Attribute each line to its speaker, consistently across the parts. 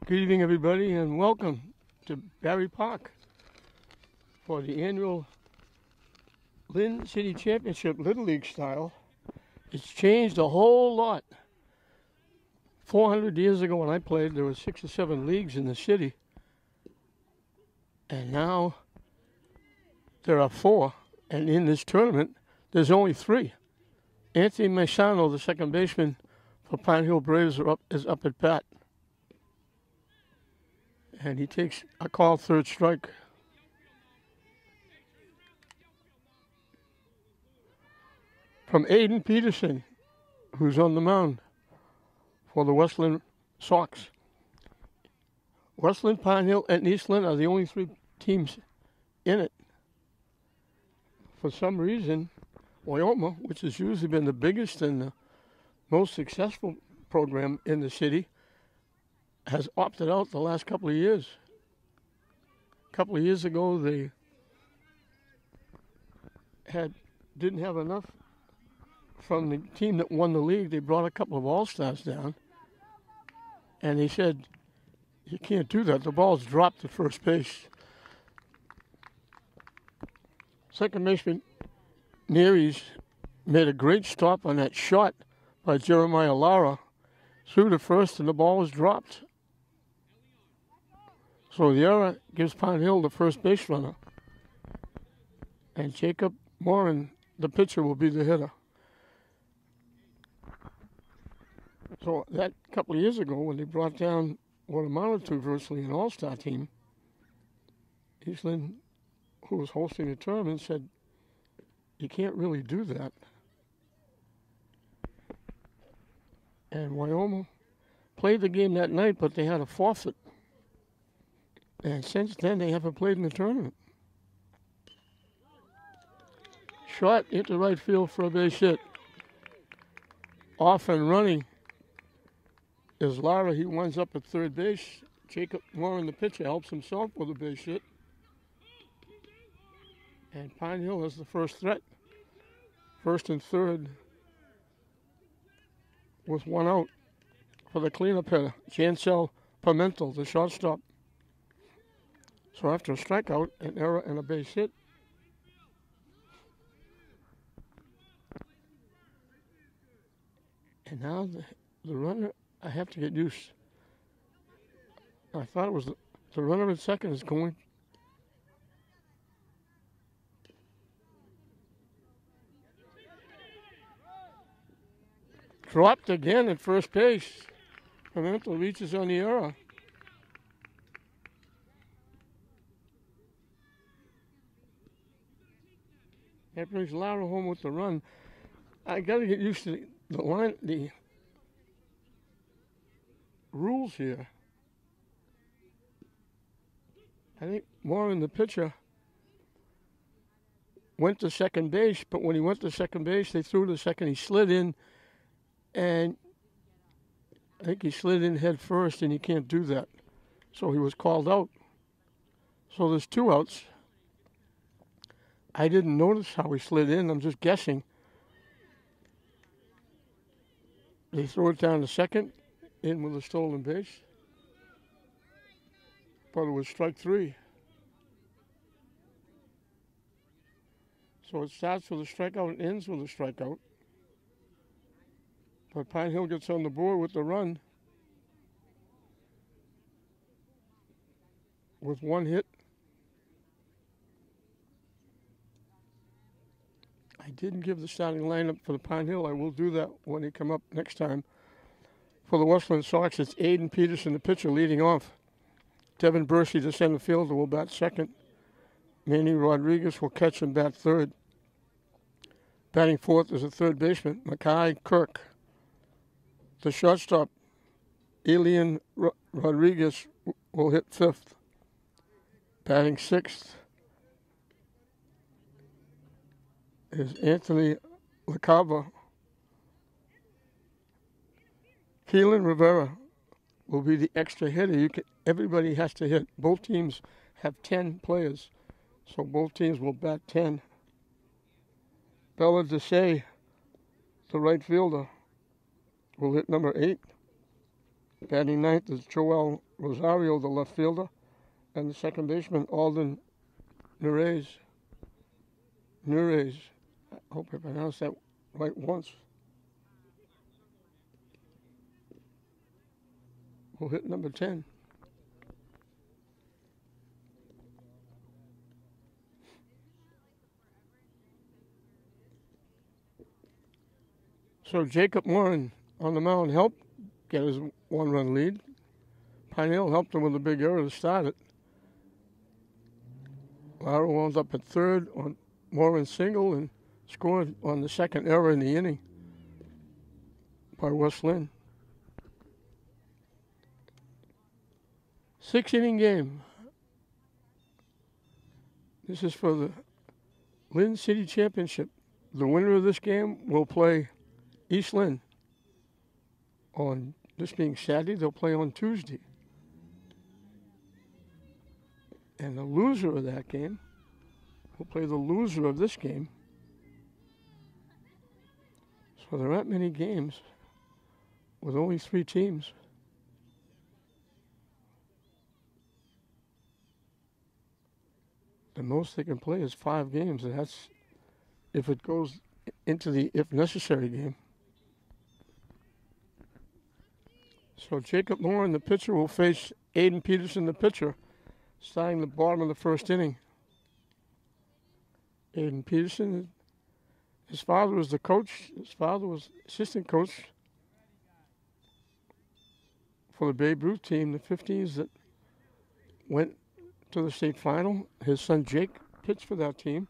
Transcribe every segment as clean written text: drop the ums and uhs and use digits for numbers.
Speaker 1: Good evening, everybody, and welcome to Barry Park for the annual Lynn City Championship Little League style. It's changed a whole lot. 400 years ago when I played, there were 6 or 7 leagues in the city. And now there are 4. And in this tournament, there's only 3. Anthony Maisano, the second baseman for Pine Hill Braves, is up at bat. And he takes a call third strike. From Aiden Peterson, who's on the mound for the Westland Sox. Westland, Pine Hill, and Eastland are the only 3 teams in it. For some reason, Wyoma, which has usually been the biggest and the most successful program in the city, has opted out the last couple of years. A couple of years ago, they didn't have enough from the team that won the league. They brought a couple of all-stars down, and they said, you can't do that. The ball's dropped to first base. Second baseman Neres made a great stop on that shot by Jeremiah Lara, threw to first, and the ball was dropped. So the error gives Pine Hill the first base runner. And Jacob Morin, the pitcher, will be the hitter. So that couple of years ago, when they brought down what amounted to virtually an all-star team, Eastland, who was hosting the tournament, said, you can't really do that. And Wyoming played the game that night, but they had a forfeit. And since then, they haven't played in the tournament. Shot into right field for a base hit. Off and running is Lara. He winds up at third base. Jacob Warren, the pitcher, helps himself with a base hit. And Pine Hill has the first threat. First and third with 1 out for the cleanup hitter, Jancel Pimentel, the shortstop. So after a strikeout, an error, and a base hit, and now the runner, I have to get used. I thought it was the runner at second is going. Dropped again at first base. Pimentel reaches on the error. That brings Lara home with the run. I got to get used to the rules here. I think Warren, the pitcher, went to second base, but when he went to second base, they threw to second. He slid in, and I think he slid in head first, and you can't do that. So he was called out. So there's 2 outs. I didn't notice how he slid in. I'm just guessing. They threw it down to second, in with a stolen base. But it was strike 3. So it starts with a strikeout and ends with a strikeout. But Pine Hill gets on the board with the run. With 1 hit. I didn't give the starting lineup for the Pine Hill. I will do that when they come up next time. For the Westland Sox, it's Aiden Peterson, the pitcher, leading off. Devin Bursey, the center fielder, will bat second. Manny Rodriguez will catch and bat third. Batting fourth is a third baseman, Mackay Kirk. The shortstop, Elian Rodriguez, will hit fifth. Batting sixth is Anthony LaCava. Keelan Rivera will be the extra hitter. Everybody has to hit. Both teams have 10 players, so both teams will bat 10. Bella Desai, the right fielder, will hit number 8. Batting ninth is Joel Rosario, the left fielder, and the second baseman, Alden Nurez. I hope I pronounced that right once. Will hit number 10. So Jacob Warren on the mound helped get his one-run lead. Pine Hill helped him with a big error to start it. Lara wound up at third on Warren's single and scored on the second error in the inning by West Lynn. 6-inning game. This is for the Lynn City Championship. The winner of this game will play East Lynn on this being Saturday. They'll play on Tuesday. And the loser of that game will play the loser of this game. So there aren't many games with only 3 teams. The most they can play is 5 games, and that's if it goes into the if necessary game. So Jacob Lauren, the pitcher, will face Aiden Peterson, the pitcher, starting the bottom of the first inning. Aiden Peterson, his father was the coach. His father was assistant coach for the Babe Ruth team, the 50s that went to the state final. His son Jake pitched for that team.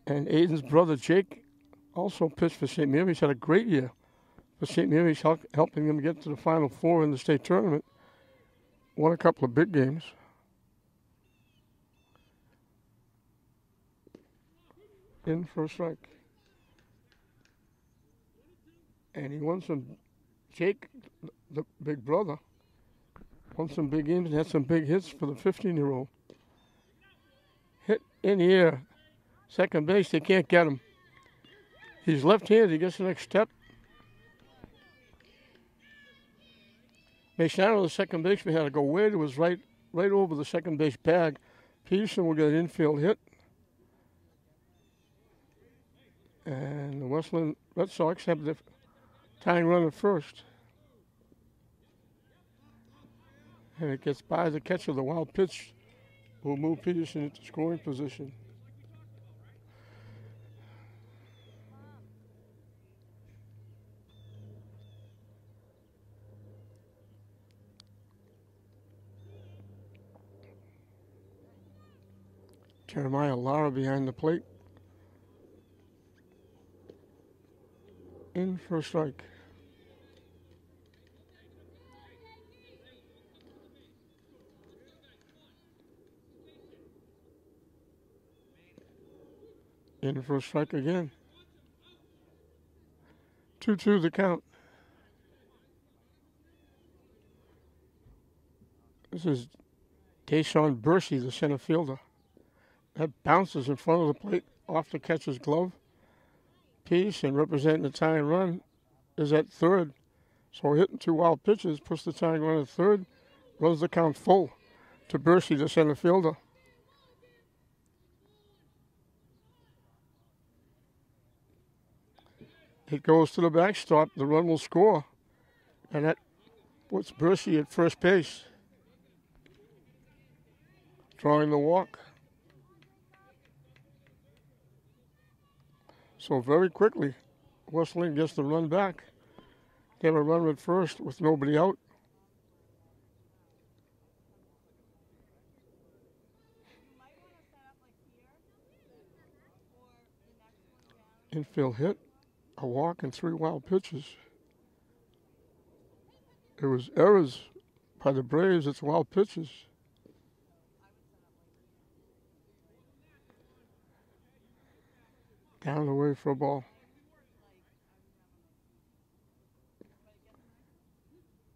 Speaker 1: And Aiden's brother Jake also pitched for St. Mary's, had a great year for St. Mary's, helping them get to the Final Four in the state tournament. Won a couple of big games. In for a strike. And he won some, Jake, the big brother, won some big games and had some big hits for the 15-year-old. Hit in the air. Second base, they can't get him. He's left-handed, he gets the next step. Machado, the second baseman, had to go way. It was right over the second base bag. Peterson will get an infield hit. And the Westland Red Sox have the tying run at first. And it gets by the catcher. The wild pitch will move Peterson into scoring position. Jeremiah Lara behind the plate. In for a strike. In for a strike again. 2-2 the count. This is Deshaun Bursey, the center fielder. That bounces in front of the plate off the catcher's glove. Peterson, representing the tying run, is at third. So hitting 2 wild pitches, puts the tying run at third, runs the count full to Bursey, the center fielder. It goes to the backstop. The run will score. And that puts Bursey at first base. Drawing the walk. So very quickly, West Lynn gets the run back. They have a runner at first with nobody out. Infield hit, a walk, and 3 wild pitches. It was errors by the Braves. It's wild pitches. Down and away for a ball.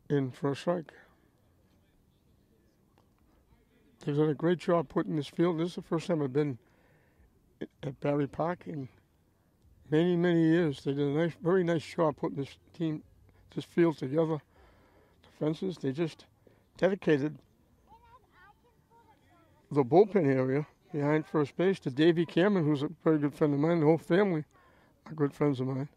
Speaker 1: In for a strike. They've done a great job putting this field. This is the first time I've been at Barry Park in many, many years. They did a very nice job putting this field together. fences. They just dedicated the bullpen area behind first base to Davey Cameron, who's a very good friend of mine. The whole family are good friends of mine.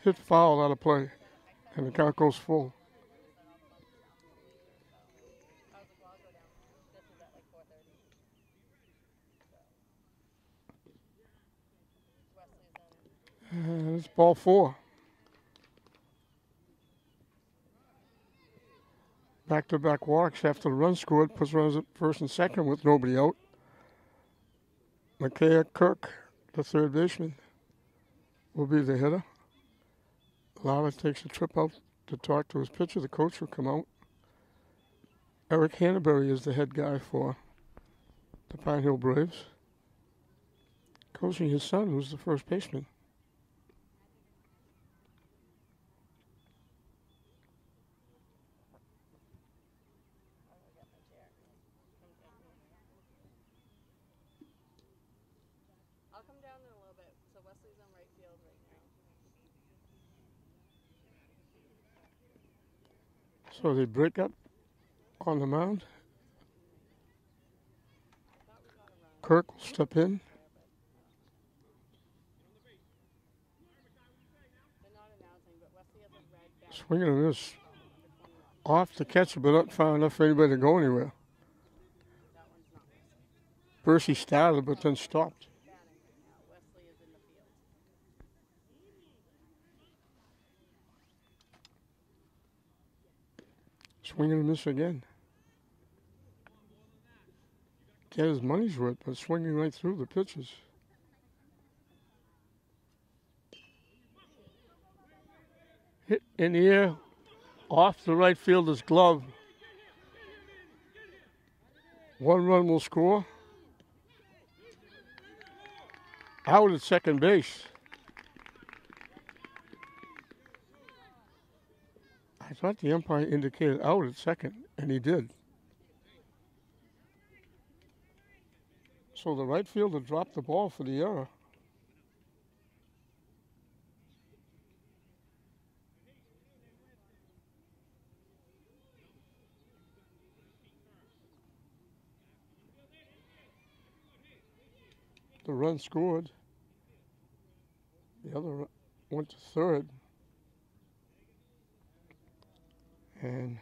Speaker 1: Hit foul out of play, and the count goes full. And it's ball 4. Back-to-back walks after the run scored, puts runners at first and second with nobody out. Micaiah Kirk, the third baseman, will be the hitter. Lara takes a trip out to talk to his pitcher. The coach will come out. Eric Hannaberry is the head guy for the Pine Hill Braves, coaching his son, who's the first baseman.
Speaker 2: I'll come down in a little bit. So Wesley's on right field right now.
Speaker 1: So they break up on the mound. Kirk will step in.
Speaker 2: They're not announcing, but Wesley has a red bat.
Speaker 1: Swinging and miss. Off the catcher, but not far enough for anybody to go anywhere.
Speaker 2: That one's not Wesley.
Speaker 1: Bercy started, but then stopped.
Speaker 2: Batting right now. Wesley is in the field.
Speaker 1: Swinging and miss again. Get his money's worth, but swinging right through the pitches. Hit in the air, off the right fielder's glove. 1 run will score. Out at second base. I thought the umpire indicated out at second, and he did. So the right fielder dropped the ball for the error. The run scored. The other went to third. And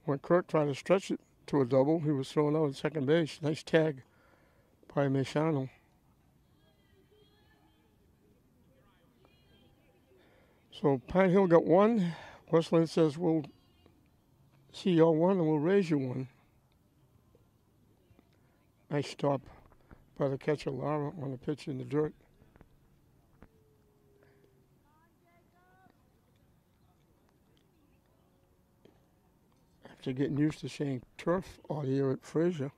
Speaker 1: when Kirk tried to stretch it to a double, he was thrown out at second base. Nice tag by Machano. So Pine Hill got 1. Westland says, we'll see your 1 and we'll raise you 1. Nice stop by the catcher Lara on the pitch in the dirt. After getting used to saying turf all year at Fraser,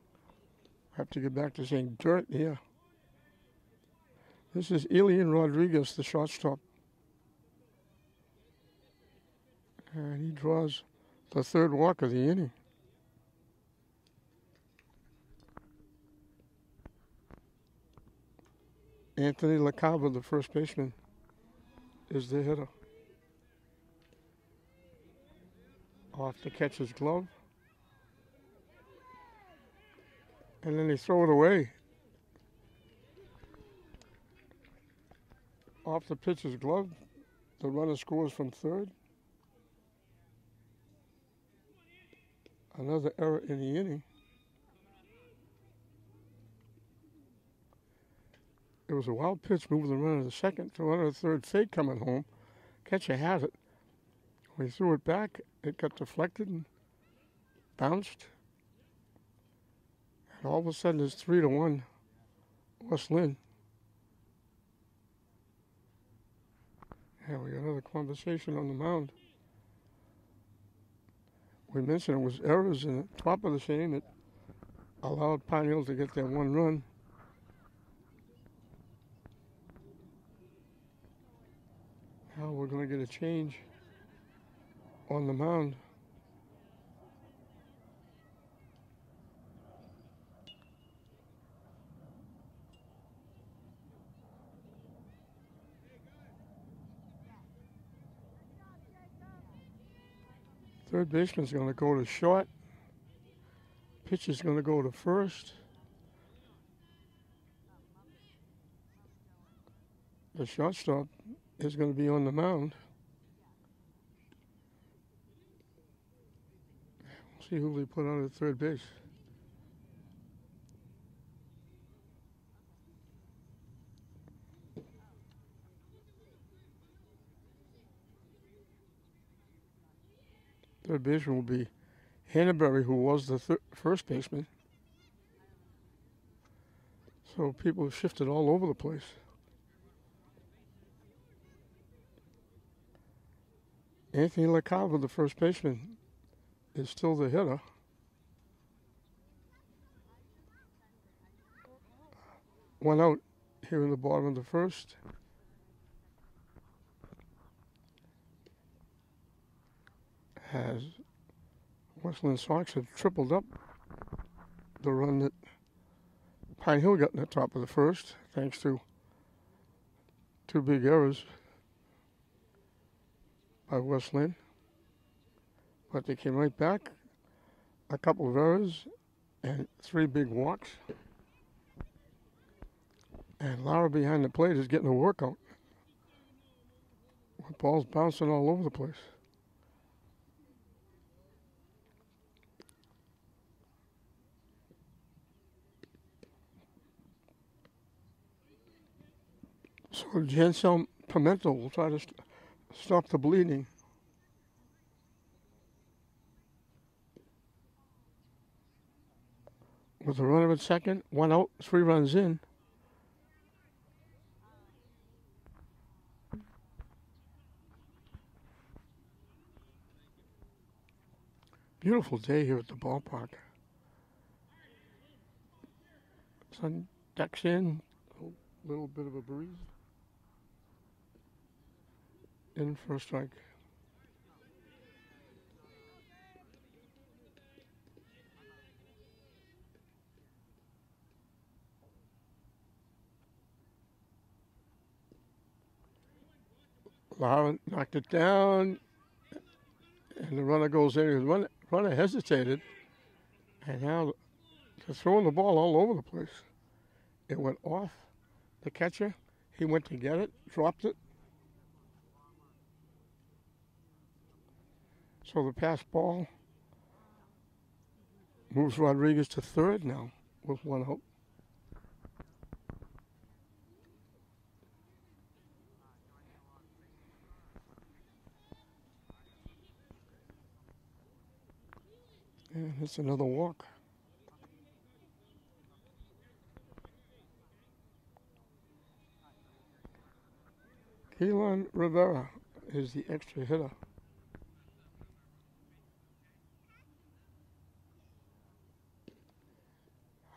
Speaker 1: I have to get back to saying dirt here. This is Elian Rodriguez, the shortstop. And he draws the third walk of the inning. Anthony LaCava, the first baseman, is the hitter. Off the catcher's glove. And then they throw it away. Off the pitcher's glove, the runner scores from third. Another error in the inning. It was a wild pitch, moving the runner to second, the runner to third, fake coming home. Catcher had it. When he threw it back, it got deflected and bounced. And all of a sudden, it's 3-1 West Lynn. And we got another conversation on the mound. We mentioned it was errors in the top of the chain that allowed Pine Hill to get their 1 run. Now we're going to get a change on the mound. Third baseman's going to go to short. Pitch is going to go to first. The shortstop is going to be on the mound. We'll see who they put on at third base. Third baseman will be Hannaberry, who was the first baseman. So people have shifted all over the place. Anthony LaCava, the first baseman, is still the hitter. One out here in the bottom of the first. As Westland Sox have tripled up the run that Pine Hill got in the top of the first, thanks to two big errors by Westland. But they came right back, a couple of errors, and three big walks. And Lara behind the plate is getting a workout with balls bouncing all over the place. So Jansel Pimento will try to stop the bleeding. With a runner at second, one out, 3 runs in. Beautiful day here at the ballpark. Sun ducks in, a little bit of a breeze. In for a strike. Lara knocked it down, and the runner goes in. The runner hesitated, and now they're throwing the ball all over the place. It went off the catcher. He went to get it, dropped it. So the pass ball moves Rodriguez to third now with one out. And it's another walk. Keelan Rivera is the extra hitter.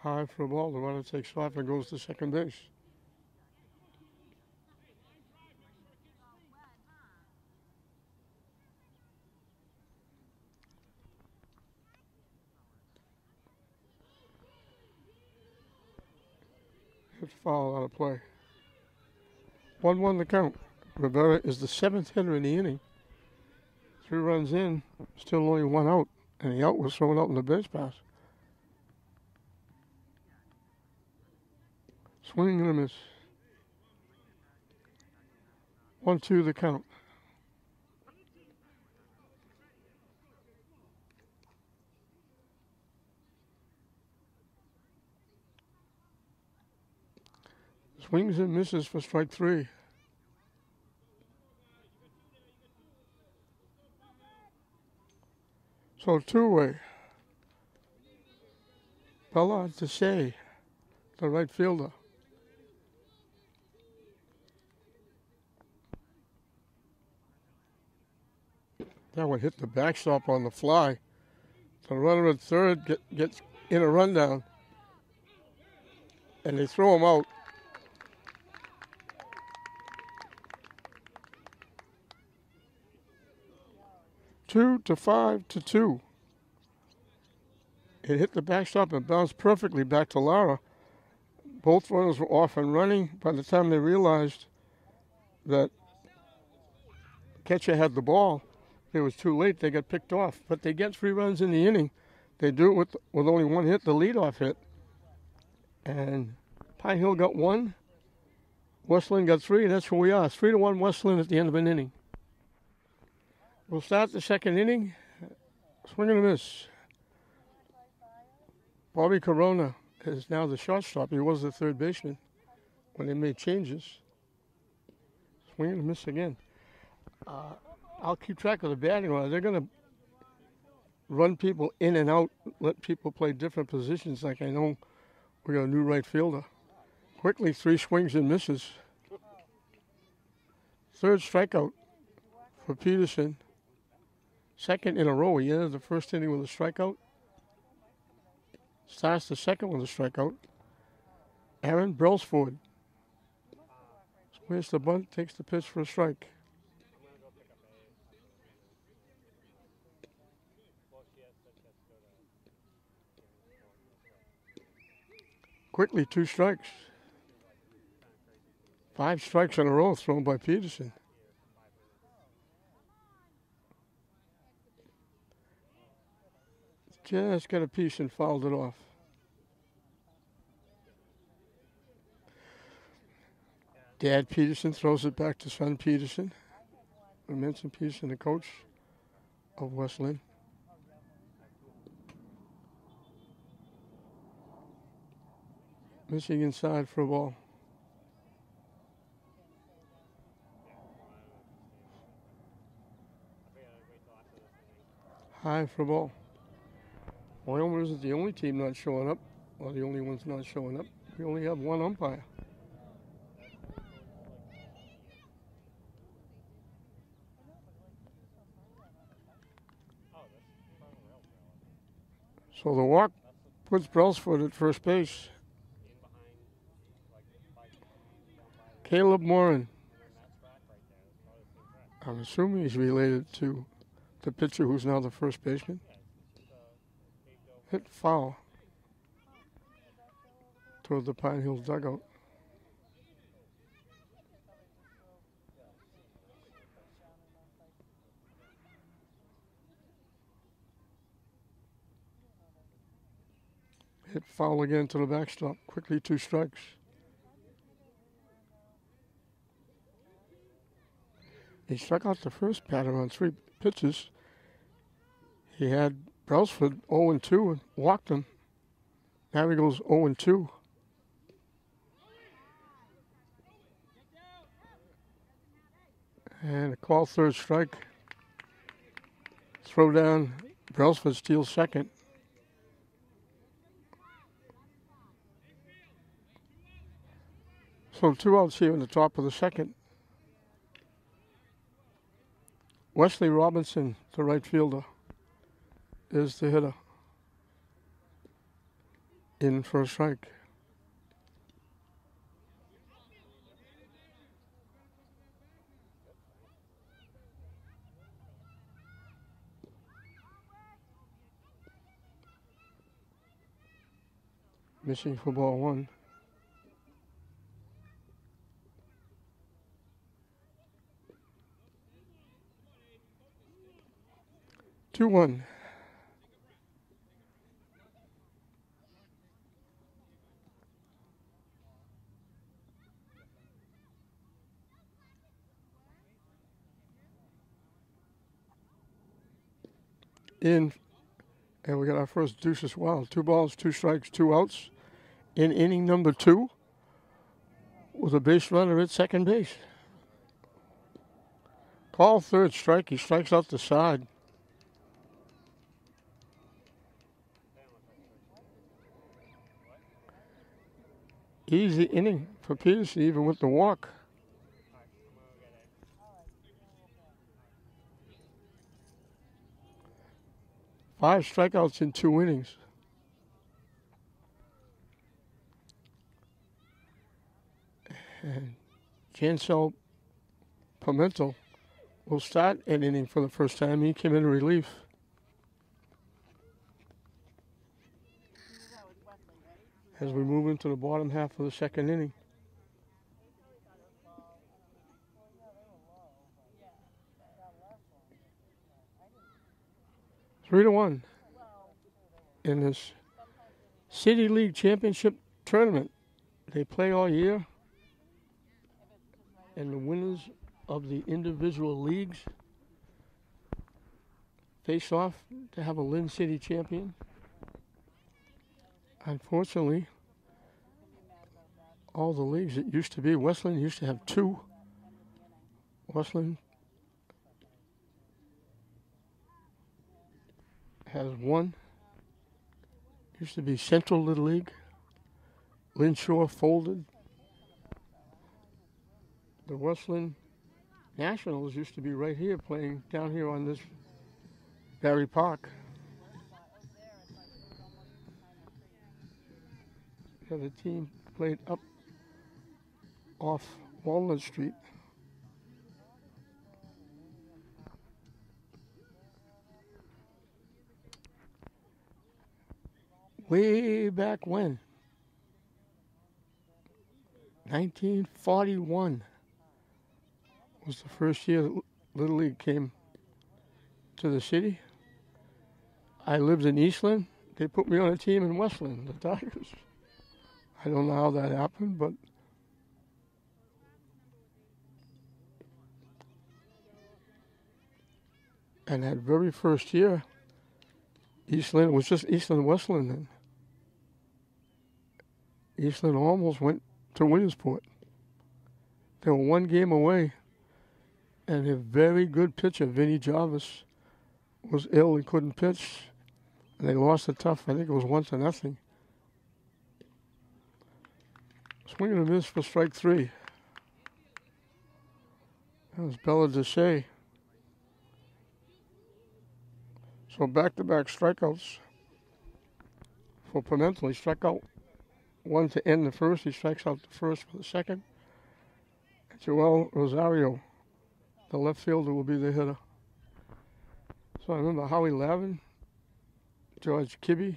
Speaker 1: High for a ball. The runner takes off and goes to second base. Hit foul out of play. 1-1 the count. Rivera is the 7th hitter in the inning. 3 runs in, still only 1 out, and the out was thrown out in the base pass. Swing and a miss. 1-2 the count. Swings and misses for strike 3. So two-way. Bella Desai, the right fielder. That one hit the backstop on the fly. The runner at third gets in a rundown, and they throw him out. Two to 5-2. It hit the backstop and bounced perfectly back to Lara. Both runners were off and running by the time they realized that catcher had the ball. it was too late. They got picked off. But they get 3 runs in the inning. They do it with only 1 hit, the leadoff hit. And Pine Hill got 1. West Lynn got 3, and that's where we are. 3-1 West Lynn at the end of an inning. We'll start the second inning. Swing and a miss. Bobby Corona is now the shortstop. He was the third baseman when they made changes. Swing and a miss again. I'll keep track of the batting order. They're going to run people in and out, let people play different positions. Like I know we got a new right fielder. Quickly, 3 swings and misses. Third strikeout for Peterson. Second in a row. He ended the first inning with a strikeout. Starts the second with a strikeout. Aaron Brailsford squares the bunt, takes the pitch for a strike. Quickly, 2 strikes. 5 strikes in a row thrown by Peterson. Just got a piece and fouled it off. Dad Peterson throws it back to son Peterson. We mentioned Peterson, the coach of West Lynn. Missing inside for a ball. High for a ball. Wyoming isn't the only team not showing up, or the only ones not showing up. We only have 1 umpire. So the walk puts Brailsford at first base. Caleb Morin. I'm assuming he's related to the pitcher who's now the first baseman. Hit foul toward the Pine Hills dugout. Hit foul again to the backstop. Quickly, 2 strikes. He struck out the first batter on 3 pitches. He had Brailsford 0-2 and walked him. Now he goes 0-2. And a call, third strike. Throw down. Brailsford steals second. So 2 outs here in the top of the second. Wesley Robinson, the right fielder, is the hitter in for a strike. Missing for ball 1. Two one. In, and we got our first deuce as well. 2 balls, 2 strikes, 2 outs. In inning number 2, with a base runner at second base. Call third strike. He strikes out the side. Easy inning for Peterson, even with the walk. Five strikeouts in 2 innings. And Jansel Pimentel will start an inning for the first time. He came in relief. As we move into the bottom half of the second inning. 3-1 in this City League Championship tournament. They play all year, and the winners of the individual leagues face off to have a Lynn City champion. Unfortunately, all the leagues that used to be, Westland used to have 2. Westland has 1. Used to be Central Little League. Lynn Shore folded. The Westland Nationals used to be right here, playing down here on this Barry Park. The other team played up off Walnut Street. Way back when, 1941 was the first year that Little League came to the city. I lived in Eastland. They put me on a team in Westland, the Tigers. I don't know how that happened, but and that very first year, Eastland was just Eastland Westland then. Eastland almost went to Williamsport. They were 1 game away, and a very good pitcher, Vinnie Jarvis, was ill and couldn't pitch, and they lost it tough. I think it was 1-0. Swing and a miss for strike 3. That was Bella Deshay. So back-to-back strikeouts for Pimentel. He struck out 1 to end the first. He strikes out the first for the second. And Joel Rosario, the left fielder, will be the hitter. So I remember Howie Lavin, George Kibbe.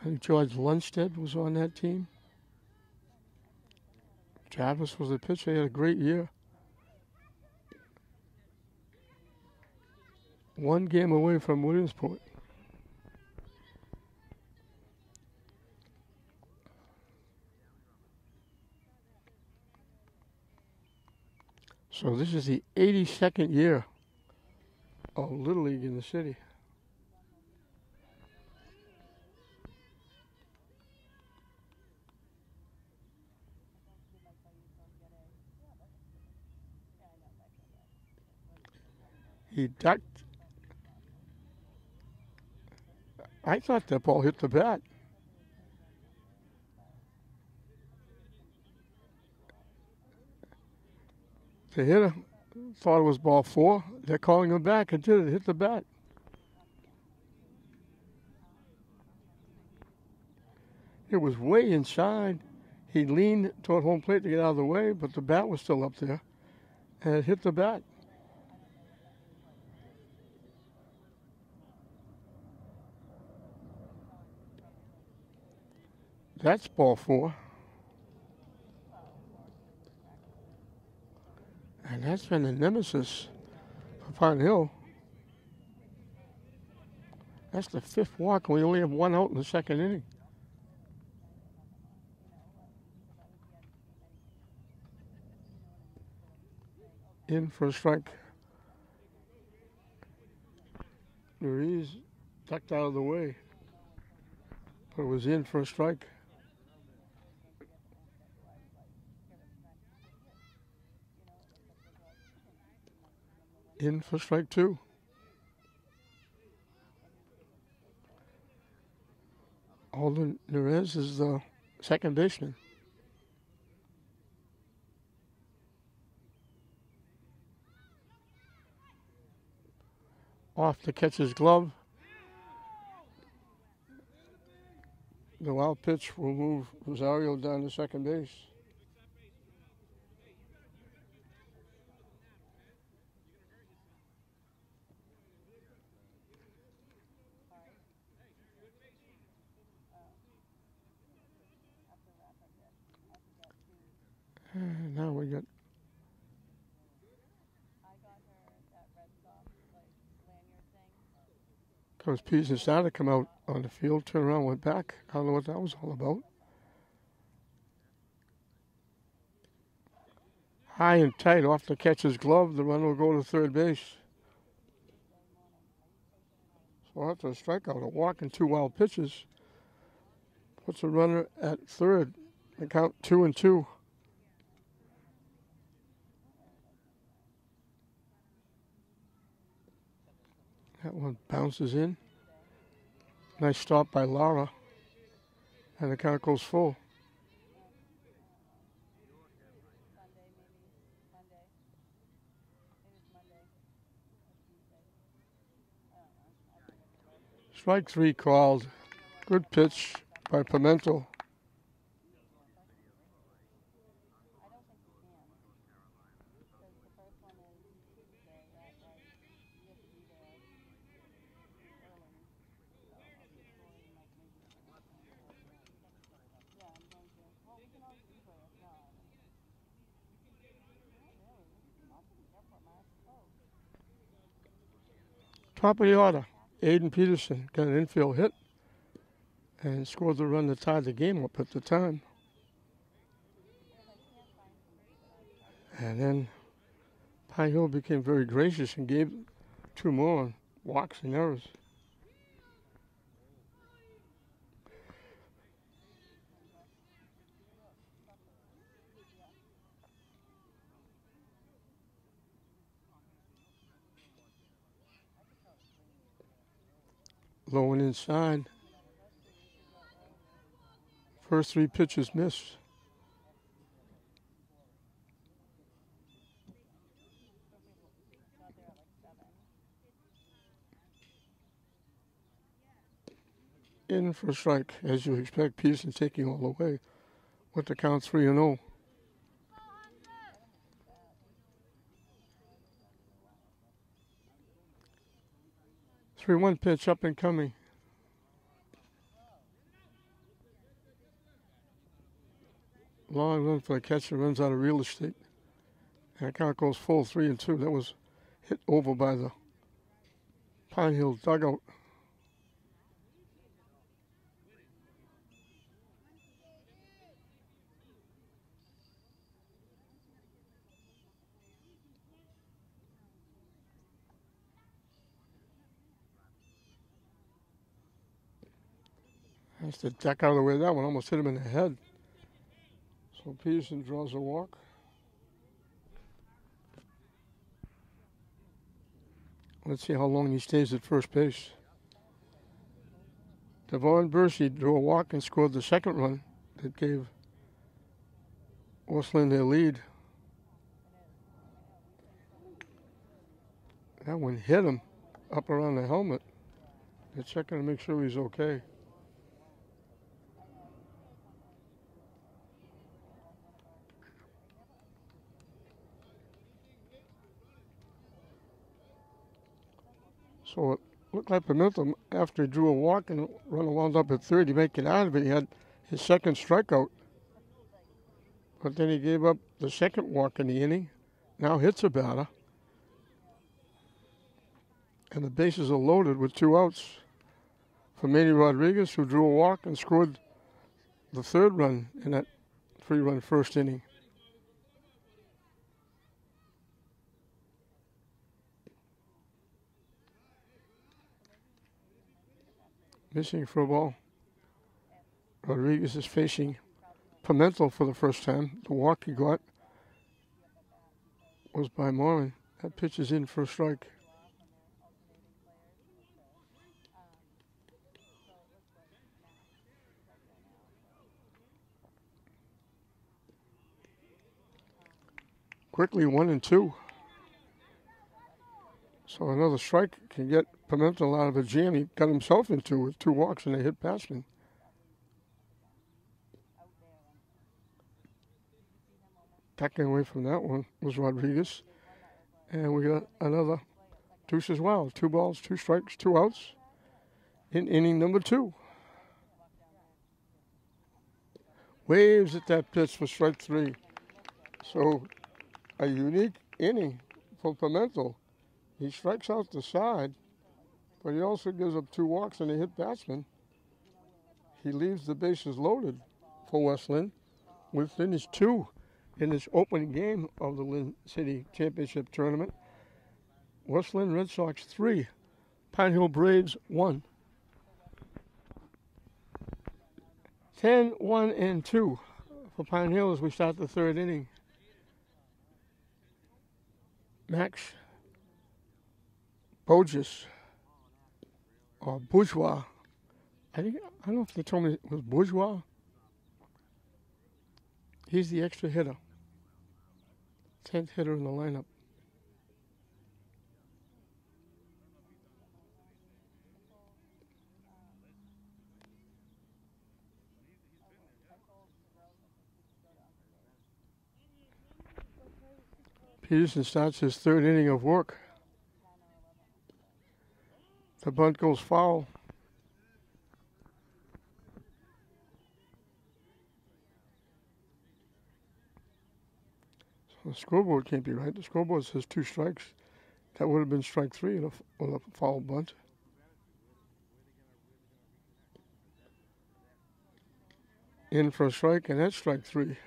Speaker 1: I think George Lundstedt was on that team. Jarvis was the pitcher. He had a great year. 1 game away from Williamsport. So this is the 82nd year of Little League in the city. He ducked. I thought that ball hit the bat. The hitter thought it was ball 4. They're calling him back. It did. It hit the bat. It was way inside. He leaned toward home plate to get out of the way, but the bat was still up there, and it hit the bat. That's ball 4. And that's been the nemesis for Pine Hill. That's the 5th walk, and we only have 1 out in the 2nd inning. In for a strike. Ruiz ducked out of the way, but it was in for a strike. In for strike 2. Alden Nerez is the second baseman. Off to catch his glove. The wild pitch will move Rosario down to second base. And now we got Coach Peterson started to come out on the field, turned around, went back. I don't know what that was all about. High and tight off the catcher's glove. The runner will go to third base. So after a strikeout, a walk and 2 wild pitches puts a runner at third. The count 2-2. That one bounces in. Nice stop by Lara. And the count goes full. Strike 3 called. Good pitch by Pimentel. Top of the order, Aiden Peterson got an infield hit and scored the run that tied the game up at the time. And then Pine Hill became very gracious and gave 2 more on walks and errors. Low and inside. First 3 pitches missed. In for a strike, as you expect. Peterson taking all the way with the count 3-0. Three one pitch up and coming. Long run for the catcher, runs out of real estate. And the count goes full 3-2. That was hit over by the Pine Hill dugout. Has to duck out of the way. That one almost hit him in the head. So Peterson draws a walk. Let's see how long he stays at first base. Devon Bursey drew a walk and scored the second run that gave Westland their lead. That one hit him up around the helmet. They're checking to make sure he's okay. So it looked like Pimentel, after he drew a walk and the runner wound up at third, he might get out of it. He had his second strikeout. But then he gave up the second walk in the inning. Now hits a batter. And the bases are loaded with 2 outs for Manny Rodriguez, who drew a walk and scored the third run in that 3-run first inning. Missing for a ball. Rodriguez is facing Pimentel for the first time. The walk he got was by Morin. That pitch is in for a strike. Quickly 1-2. So another strike can get Pimentel out of a jam he got himself into with 2 walks and a hit batsman. Backing away from that one was Rodriguez. And we got another deuce as well. 2 balls, 2 strikes, 2 outs in inning number 2. Waves at that pitch for strike 3. So a unique inning for Pimentel. He strikes out the side but he also gives up 2 walks and a hit batsman. He leaves the bases loaded for West Lynn with finish 2 in this opening game of the Lynn City Championship Tournament. West Lynn Red Sox 3, Pine Hill Braves 1. 10-1-2 for Pine Hill as we start the 3rd inning. Max Bourgeois, or Bourgeois. I don't know if they told me it was Bourgeois. He's the extra hitter. 10th hitter in the lineup. Peterson starts his 3rd inning of work. The bunt goes foul. So the scoreboard can't be right. The scoreboard says 2 strikes. That would have been strike 3 with a foul bunt. In for a strike, and that's strike 3.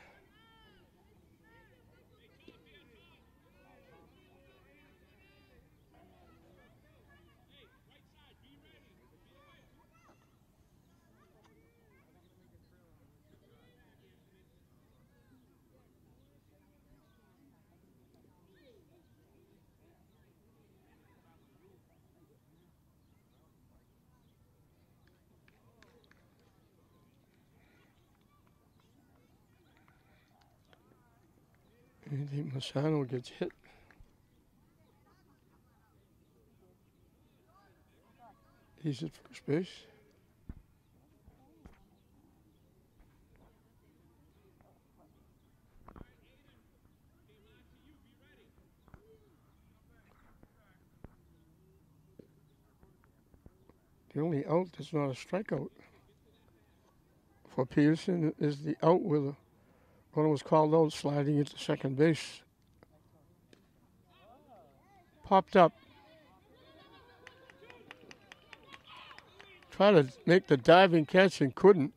Speaker 1: I think Massano gets hit. He's at first base. The only out that's not a strikeout for Peterson is the out where the runner was called out sliding into second base. Popped up. Tried to make the diving catch and couldn't.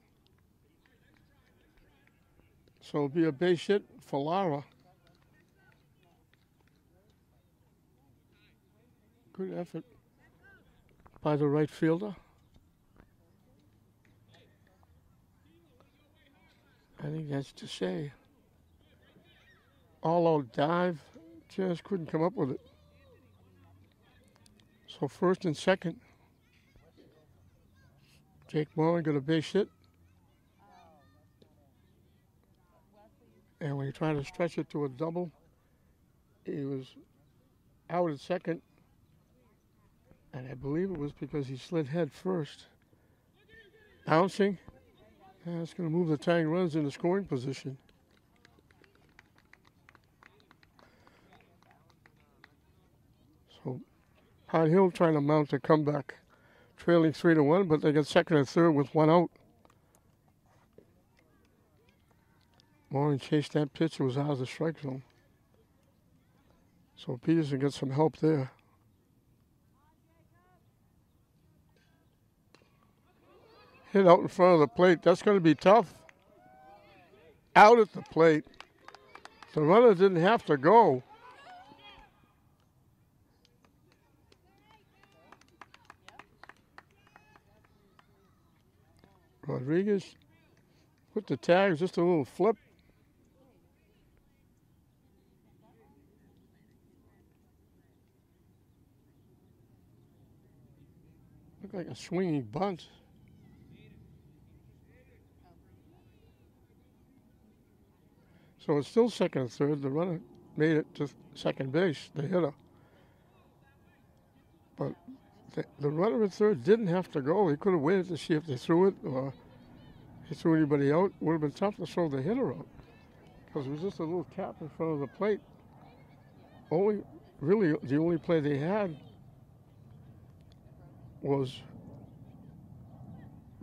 Speaker 1: So it'll be a base hit for Lara. Good effort by the right fielder. I think that's to say. All-out dive, just couldn't come up with it. So 1st and 2nd. Jake Moran got a base hit. And when he tried to stretch it to a double, he was out at 2nd. And I believe it was because he slid head first. Bouncing. And it's going to move the tying runs into scoring position. So Pine Hill trying to mount a comeback. Trailing 3-1, but they got 2nd and 3rd with 1 out. Moran chased that pitch. It was out of the strike zone. So Peterson gets some help there. Hit out in front of the plate. That's going to be tough. Out at the plate. The runner didn't have to go. Rodriguez put the tag, just a little flip. Looked like a swinging bunt. So it's still 2nd and 3rd. The runner made it to second base, the hitter. But the runner at 3rd didn't have to go. He could have waited to see if they threw it or he threw anybody out. It would have been tough to throw the hitter out because it was just a little tap in front of the plate. Really, the only play they had was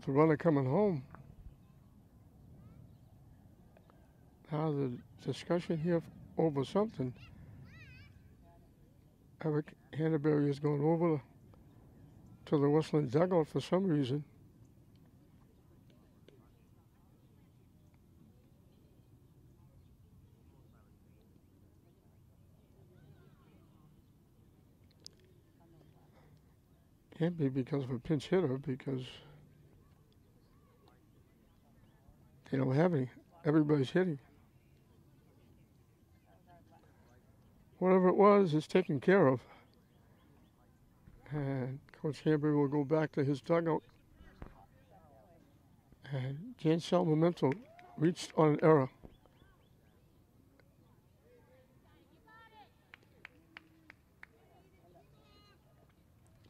Speaker 1: the runner coming home. Now the discussion here over something. Eric Hannaberry is going over to the Westland dugout for some reason. Can't be because of a pinch hitter, because they don't have any. Everybody's hitting. Whatever it was, it's taken care of. And Coach Hambury will go back to his dugout. And Jansel Memento reached on an error.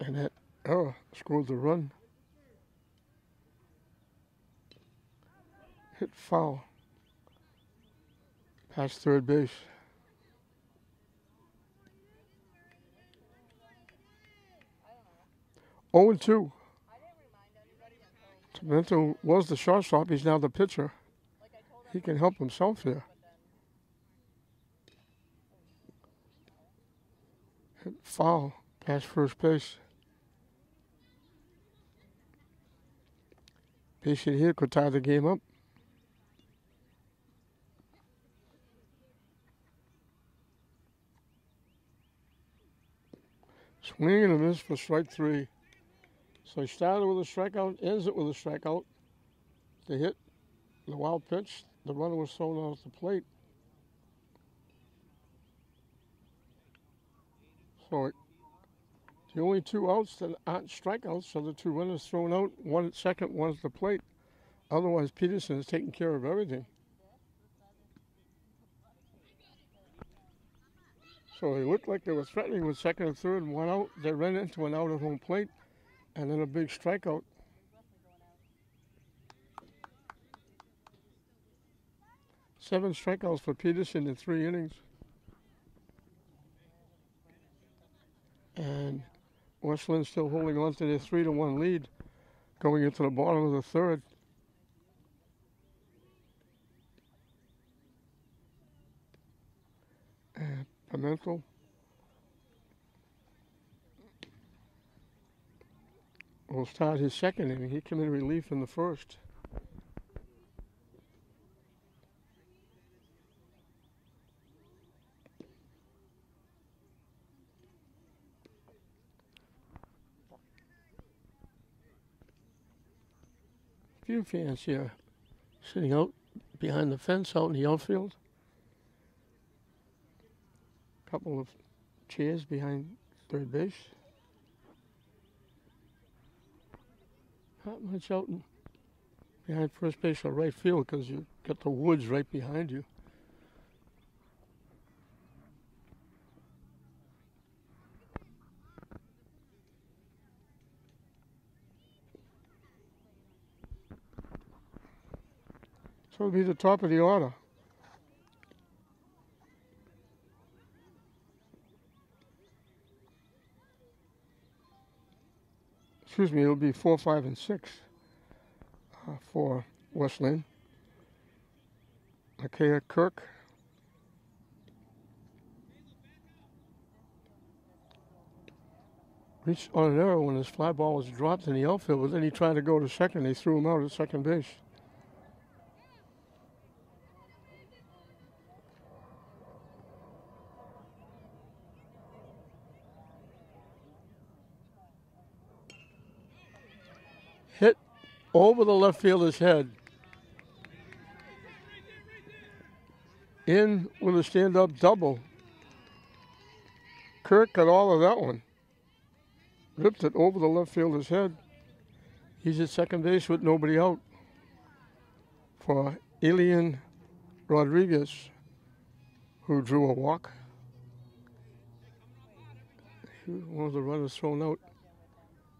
Speaker 1: And that error scored the run. Hit foul. Past third base.
Speaker 2: I don't know.
Speaker 1: 0-2.
Speaker 2: I didn't remind anybody until,
Speaker 1: Memento was the shortstop. He's now the pitcher.
Speaker 2: like, I told
Speaker 1: He can help himself here.
Speaker 2: but then
Speaker 1: Hit foul past first base. Base hit here could tie the game up. Swing and a miss for strike three. So he started with a strikeout, ends it with a strikeout. The hit, the wild pitch, the runner was thrown out at the plate. So the only two outs that aren't strikeouts are the two runners thrown out, one at second, one at the plate. Otherwise, Peterson is taking care of everything. So they looked like they were threatening with second and third and one out. They ran into an out at home plate and then a big strikeout. 7 strikeouts for Peterson in 3 innings. And Westland still holding on to their 3-1 lead going into the bottom of the third. And Pimentel will start his second inning. He came in relief in the first. Few fans here sitting out behind the fence out in the outfield. Couple of chairs behind third base. Not much out behind first base or right field because you've got the woods right behind you. So it'll be the top of the order. Excuse me, it'll be 4, 5, and 6 for Westland. Akea Kirk. Reached on an error when his fly ball was dropped in the outfield, but then he tried to go to second. They threw him out at second base. Hit over the left fielder's head. In with a stand-up double. Kirk got all of that one. Ripped it over the left fielder's head. He's at second base with nobody out for Elian Rodriguez, who drew a walk. One of the runners thrown out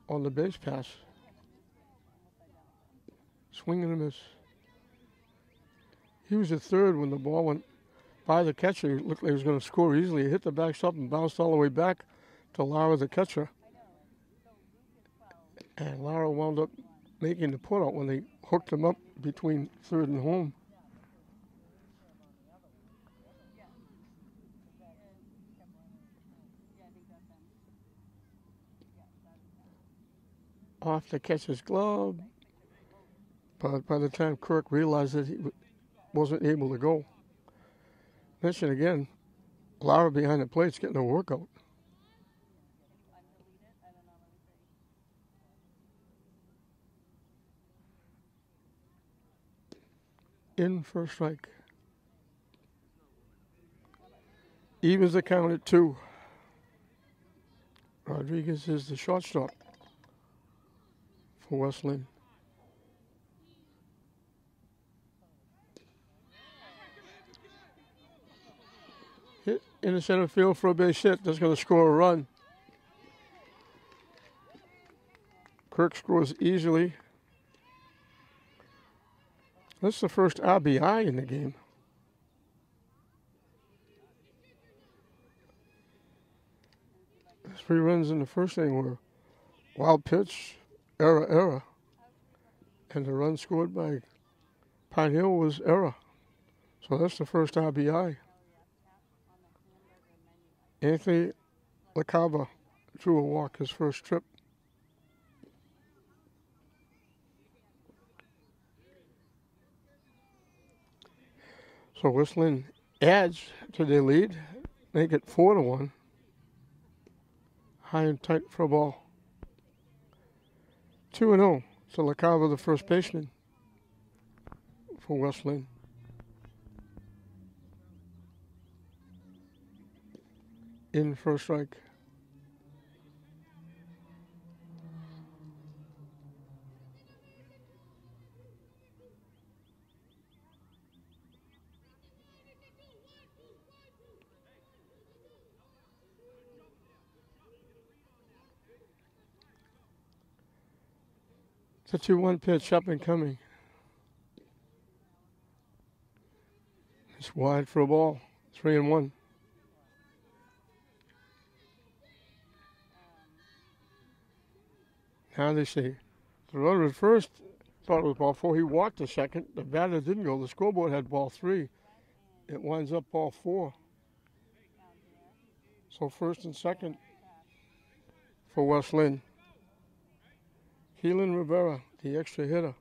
Speaker 1: on the base pass. Swing and a miss. He was at third when the ball went by the catcher. It looked like he was going to score easily. He hit the backstop and bounced all the way back to Lara, the catcher. And Lara wound up making the putout when they hooked him up between third and home. off the catcher's glove. But by the time Kirk realized that he wasn't able to go, mention again, Lara behind the plate's getting a workout. In for a strike. Evens the count at 2. Rodriguez is the shortstop for West Lynn. Hit in the center field for a base hit. That's going to score a run. Kirk scores easily. That's the first RBI in the game. Three runs in the first inning were wild pitch, error. And the run scored by Pine Hill was error. So that's the first RBI. Anthony LaCava drew a walk his first trip. So West Lynn adds to their lead, make it 4-1. High and tight for a ball. 2-0 to LaCava, the first baseman for West Lynn. In for a strike. The 2-1 pitch up and coming. It's wide for a ball. 3-1. Now they say the runner at first thought it was ball 4. He walked a second. The batter didn't go. The scoreboard had ball 3. It winds up ball 4. So first and second for West Lynn. Keelan Rivera, the extra hitter.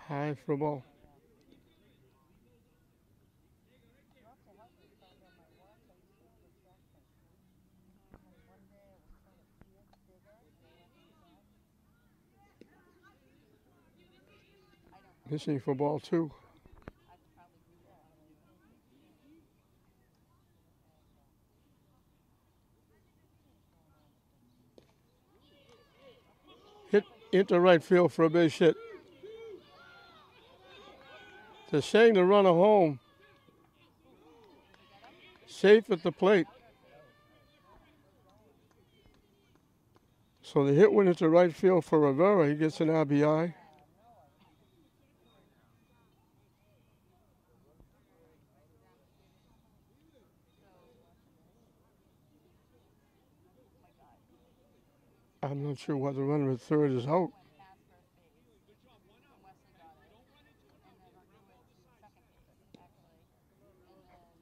Speaker 1: High for a ball. Missing for ball 2. Hit into right field for a base hit. To send the runner home. Safe at the plate. So the hit went into right field for Rivera. He gets an RBI. I'm not sure why the runner at third is out.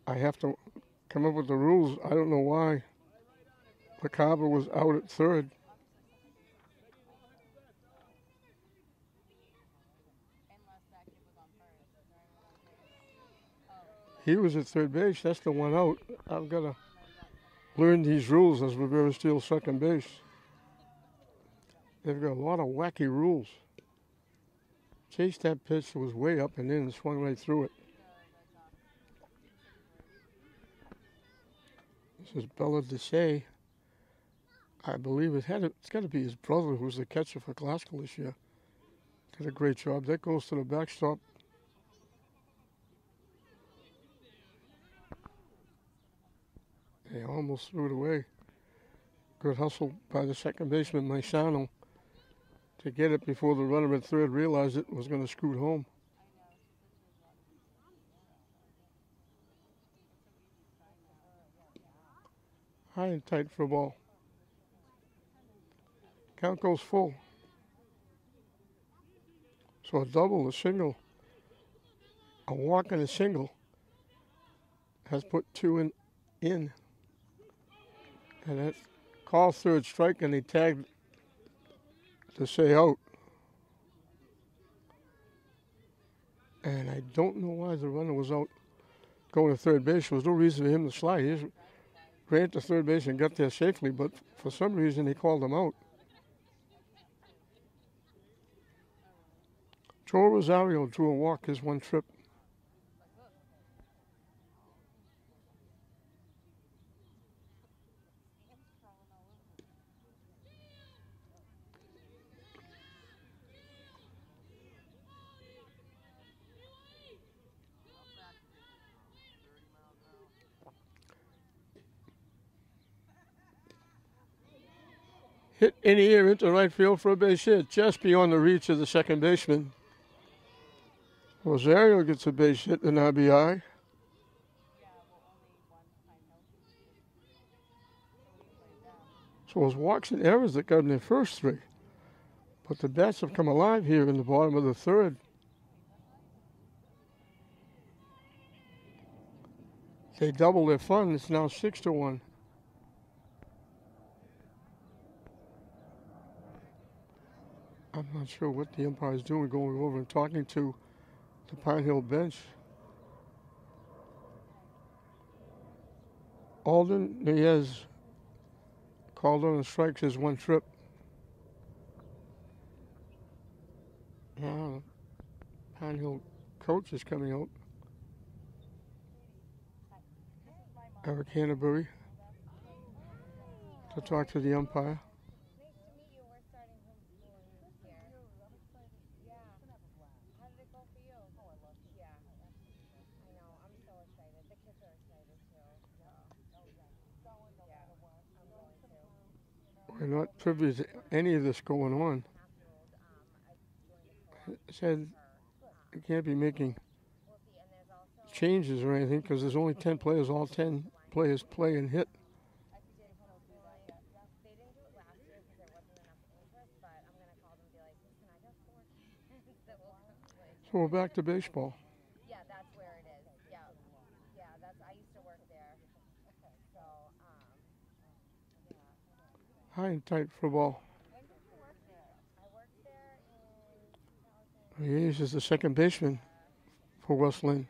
Speaker 1: I have to come up with the rules. I don't know why LaCava was out at third. He was at third base. That's the one out. I've got to learn these rules as Rivera steals second base. They've got a lot of wacky rules. Chased that pitch, was way up and in and swung right through it. This is Bella Desai. I believe it's got to be his brother who's the catcher for Glasgow this year. Did a great job. That goes to the backstop. They almost threw it away. Good hustle by the second baseman, Maisano, to get it before the runner at third realized it was going to scoot home. High and tight for a ball. Count goes full. So a double, a single, a walk and a single. has put two in. And that's called third strike, and they tagged to say out. And I don't know why the runner was out going to third base. There was no reason for him to slide. He just ran to third base and got there safely, but for some reason they called him out. Joe Rosario drew a walk his one trip. Hit in the air into right field for a base hit, just beyond the reach of the second baseman. Rosario gets a base hit and RBI. So it was walks and errors that got him their first three. But the bats have come alive here in the bottom of the third. They double their fun. It's now 6-1. I'm not sure what the umpire is doing, going over and talking to the Pine Hill bench. Alden Nunez called on the strikes his one trip. Now, Pine Hill coach is coming out. Eric Hannabury to talk to the umpire. We're not privy to any of this going on. It said you can't be making changes or anything because there's only 10 players. All 10 players play and hit. So we're back to baseball.
Speaker 2: Yeah, that's where it is. Yeah, yeah. I used to work there. So,
Speaker 1: High and tight for ball.
Speaker 2: when did you work there? I worked there in 2000.
Speaker 1: He is the second baseman for West Lynn.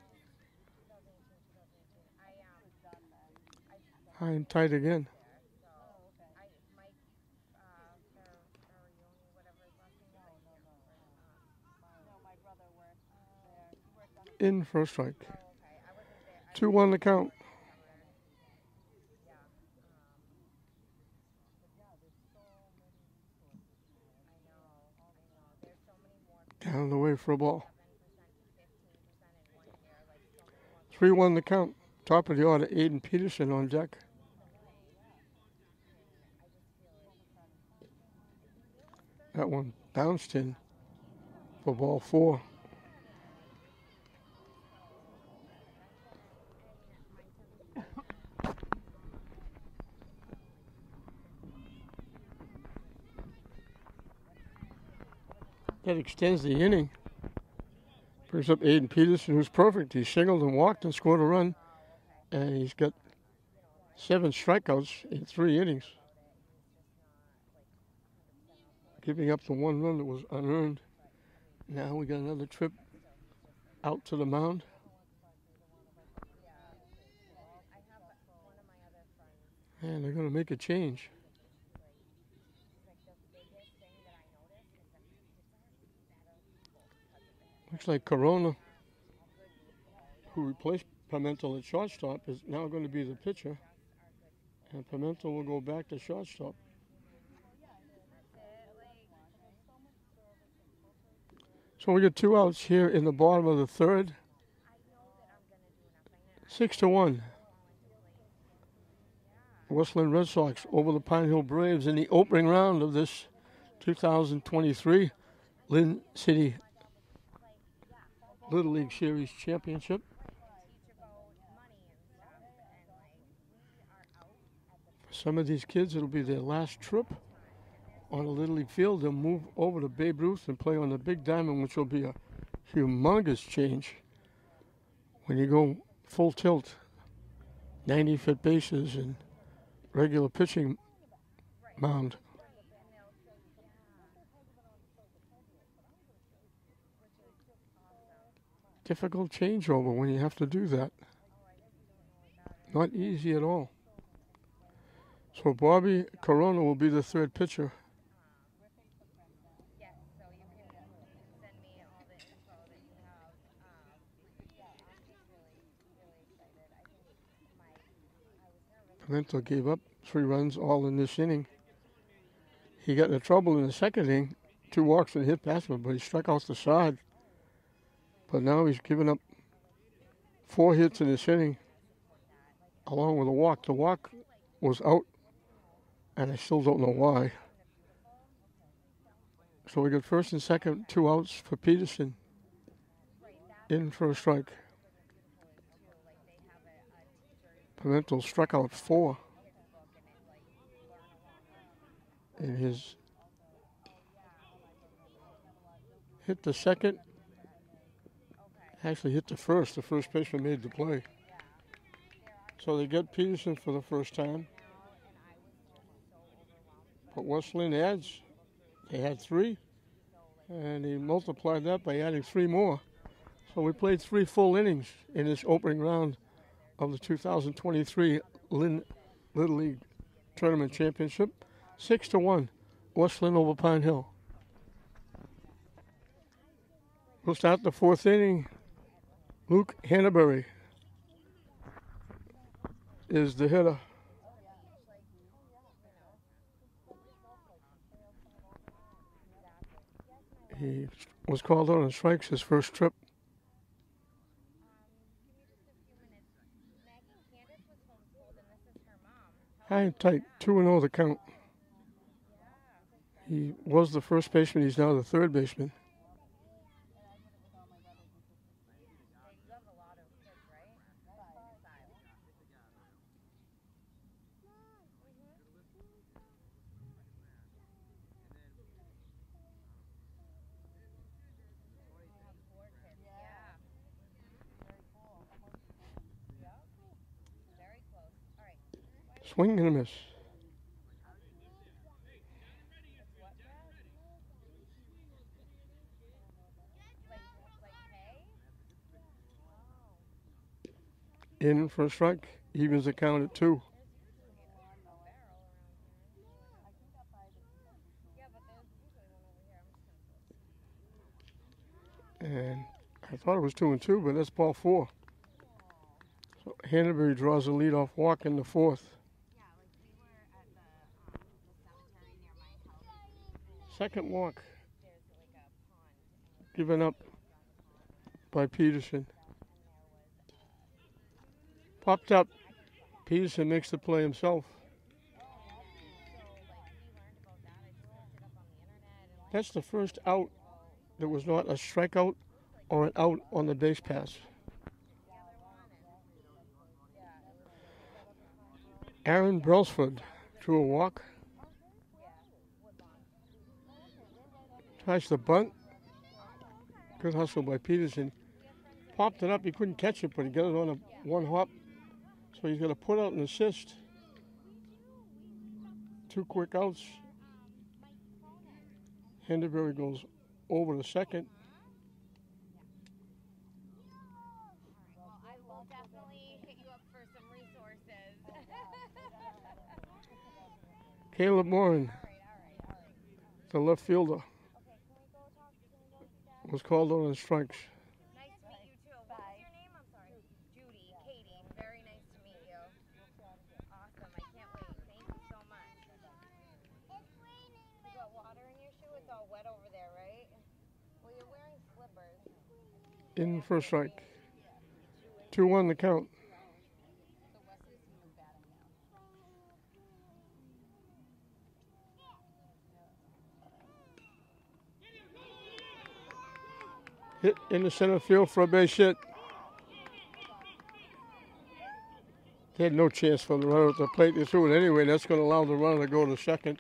Speaker 1: High and tight again. In for a strike. 2-1 the count. Down the way for a ball. 3-1 the count. Top of the order, Aiden Peterson on deck. That one bounced in for ball 4. That extends the inning. Brings up Aiden Peterson, who's perfect. He singled and walked and scored a run. And he's got 7 strikeouts in 3 innings. Giving up the 1 run that was unearned. Now we got another trip out to the mound. And they're going to make a change. Looks like Corona, who replaced Pimentel at shortstop, is now going to be the pitcher. And Pimentel will go back to shortstop. So we got 2 outs here in the bottom of the third. 6-1. West Lynn Red Sox over the Pine Hill Braves in the opening round of this 2023 Lynn City Little League Series Championship. For some of these kids, it'll be their last trip on a Little League field. They'll move over to Babe Ruth and play on the Big Diamond, which will be a humongous change when you go full tilt 90-foot bases and regular pitching mound. Difficult changeover when you have to do that. Not easy at all. So Bobby Corona will be the third pitcher.
Speaker 2: Yes, so you can send me all the info that you have. Yeah, I'm just really excited. I think I was nervous.
Speaker 1: Pimento gave up 3 runs all in this inning. He got into trouble in the second inning. 2 walks and hit past him, but he struck out the side. But now he's given up 4 hits in this inning, along with a walk. The walk was out, and I still don't know why. So we got first and second, 2 outs for Peterson. In for a strike. Pimento struck out 4. And his hit the second. Actually hit the first. The first baseman made the play. So they get Peterson for the first time. But West Lynn adds. They had 3. And he multiplied that by adding 3 more. So we played 3 full innings in this opening round of the 2023 Lynn Little League Tournament Championship. 6-1, West Lynn over Pine Hill. We'll start the 4th inning. Luke Hannaberry is the hitter. He was called out on strikes his first trip. High and tight, 2-0 the count. He was the first baseman. He's now the third baseman. Swing and a miss. In for a strike. Evens the count at 2. And I thought it was 2-2, but that's ball 4. So Hannaberry draws a leadoff walk in the 4th. Second walk given up by Peterson. Popped up. Peterson makes the play himself. That's the first out that was not a strikeout or an out on the base pass. Aaron Brailsford drew a walk. Tries the bunt. Good hustle by Peterson. Popped it up. He couldn't catch it, but he got it on a 1 hop. So he's going to put out an assist. 2 quick outs. Hannaberry goes over to second.
Speaker 2: Well, I will definitely hit you up for some resources.
Speaker 1: Caleb Morin, the left fielder, was called on strikes.
Speaker 2: Nice to meet you too. What was your name? I'm sorry. Judy, Katie. Very nice to meet you. Awesome. I can't wait. Thank you so much. It's raining. You got water in your shoe? It's all wet over there, right? Well, you're wearing slippers.
Speaker 1: In for a strike. 2-1 the count. Hit in the center field for a base hit. They had no chance for the runner at the plate. They threw it anyway. That's going to allow the runner to go to second.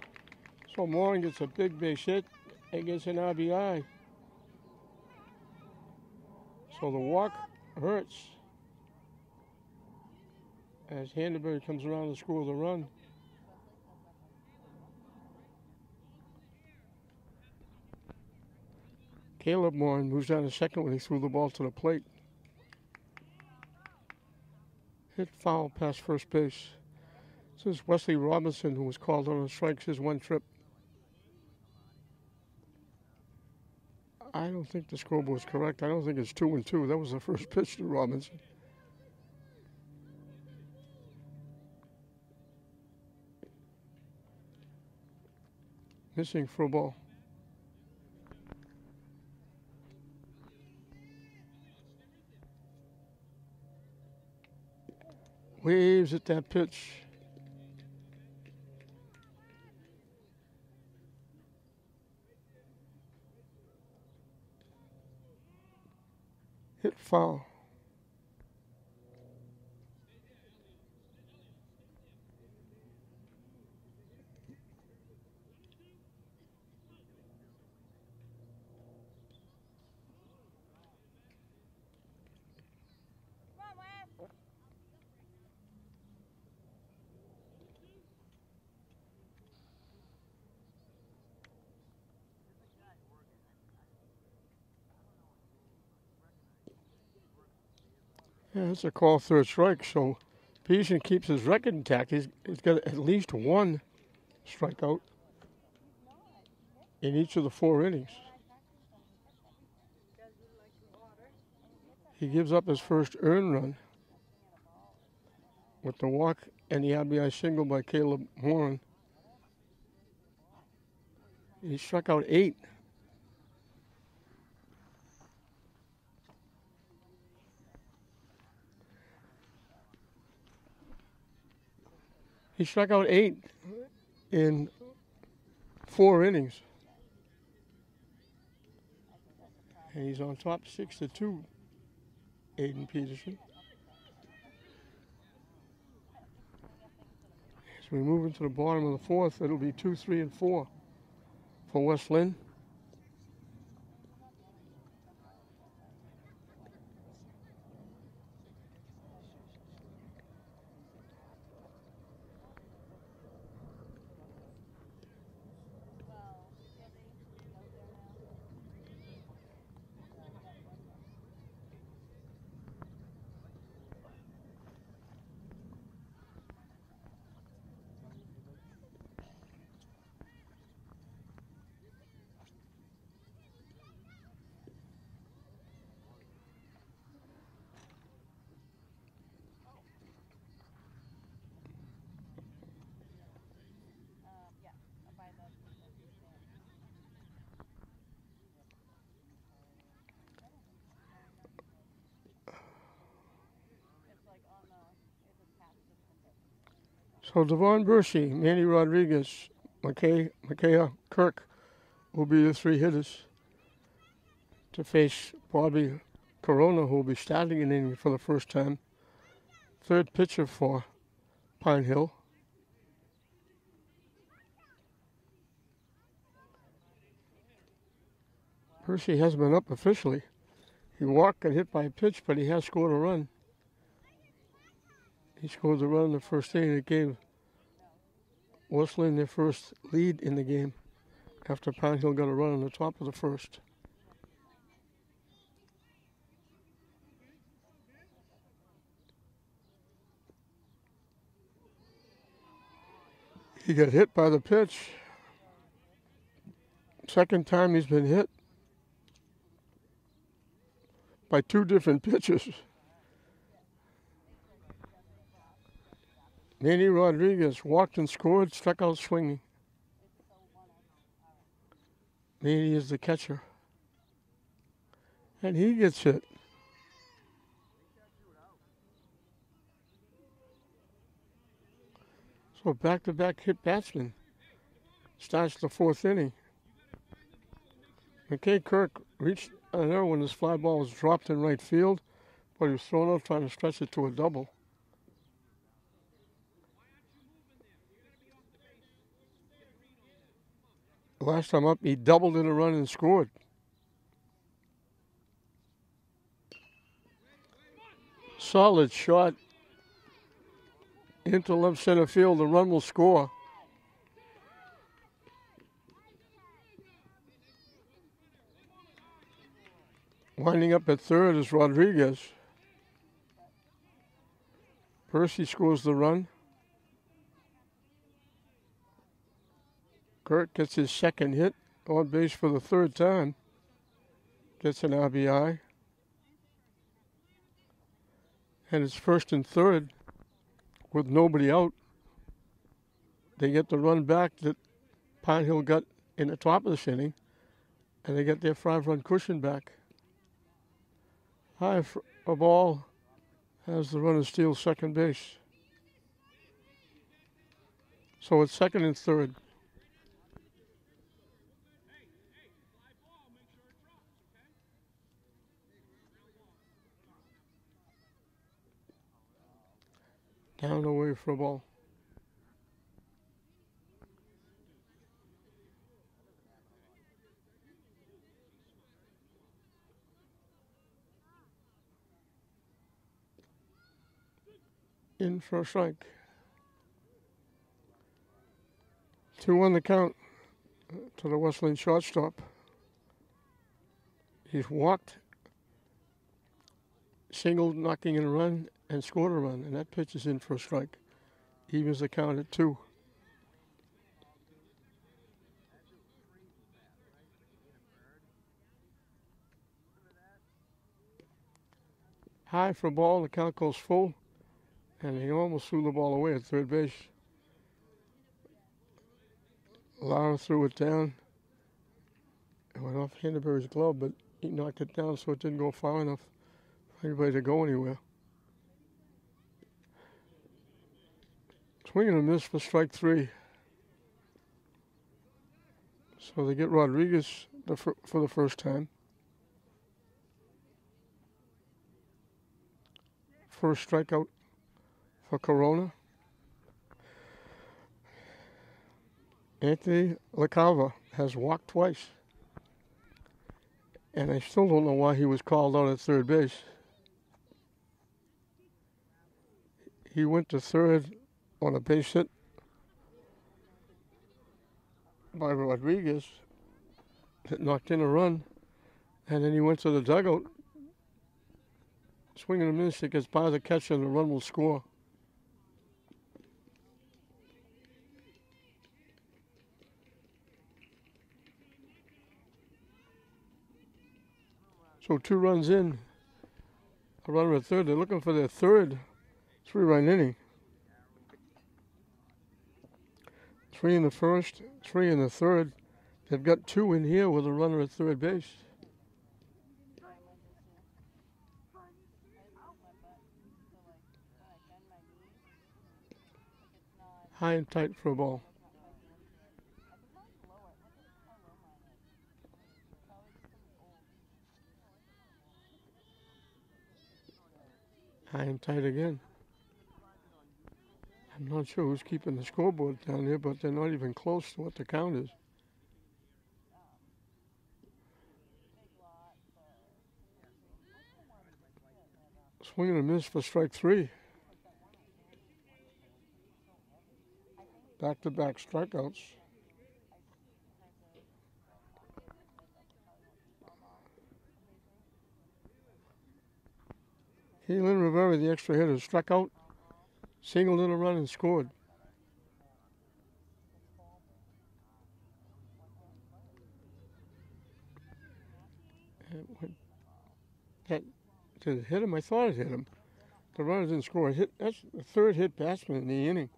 Speaker 1: So Morin gets a big base hit and gets an RBI. So the walk hurts. as Handenberg comes around to score the run. Caleb Warren moves down to second when he threw the ball to the plate. Hit foul past first base. This is Wesley Robinson, who was called on strikes his one trip. I don't think the scoreboard's correct. I don't think it's 2-2. That was the first pitch to Robinson. Missing for a ball. Waves at that pitch. Hit foul. Yeah, that's a call third strike, so Peterson keeps his record intact. He's got at least one strikeout in each of the 4 innings. He gives up his first earned run with the walk and the RBI single by Caleb Warren. He struck out 8. He struck out 8 in 4 innings. And he's on top 6-2, Aiden Peterson. As we move into the bottom of the 4th, it'll be 2, 3, and 4 for West Lynn. So Devon Bershey, Manny Rodriguez, Micaiah Kirk will be the 3 hitters to face Bobby Corona, who will be starting an inning for the first time. 3rd pitcher for Pine Hill. Bershey hasn't been up officially. He walked and hit by a pitch, but he has scored a run. He scored the run in the first inning that gave West Lynn their first lead in the game after Pine Hill got a run on the top of the 1st. He got hit by the pitch. Second time he's been hit by 2 different pitches. Manny Rodriguez walked and scored, struck out swinging. Manny is the catcher. And he gets hit. So back-to-back hit batsman starts the 4th inning. McKay Kirk reached an error when his fly ball was dropped in right field, but he was thrown out trying to stretch it to a double. Last time up, he doubled in a run and scored. Solid shot into left center field. The run will score. Winding up at third is Rodriguez. Percy scores the run. Kirk gets his second hit on base for the third time. Gets an RBI. And it's first and third with nobody out. They get the run back that Pine Hill got in the top of this inning, and they get their 5-run cushion back. High for a ball as the runner steals second base. So it's second and third. Down away for a ball. In for a strike. 2-1 the count to the Wesleyan shortstop. He's walked, singled, knocking in a run, and scored a run, and that pitch is in for a strike. Evens the count at 2. High for a ball, the count goes full, and he almost threw the ball away at third base. Lara threw it down. It went off Hindenburg's glove, but he knocked it down so it didn't go far enough for anybody to go anywhere. Swing and a miss for strike 3. So they get Rodriguez for the first time. First strikeout for Corona. Anthony LaCava has walked twice. And I still don't know why he was called out at third base. He went to third on a base hit by Rodriguez that knocked in a run. And then he went to the dugout. Swing and a miss, it gets by the catcher and the run will score. So 2 runs in, a runner at third. They're looking for their third 3-run inning. 3 in the first, 3 in the third. They've got 2 in here with a runner at third base. High and tight for a ball. High and tight again. I'm not sure who's keeping the scoreboard down here, but they're not even close to what the count is. Swing and a miss for strike 3. Back-to-back strikeouts. Lynn Rivera, the extra hitter, struck out, singled in a run, and scored. Did it hit him? I thought it hit him. The runner didn't score. That's the third hit batsman in the inning.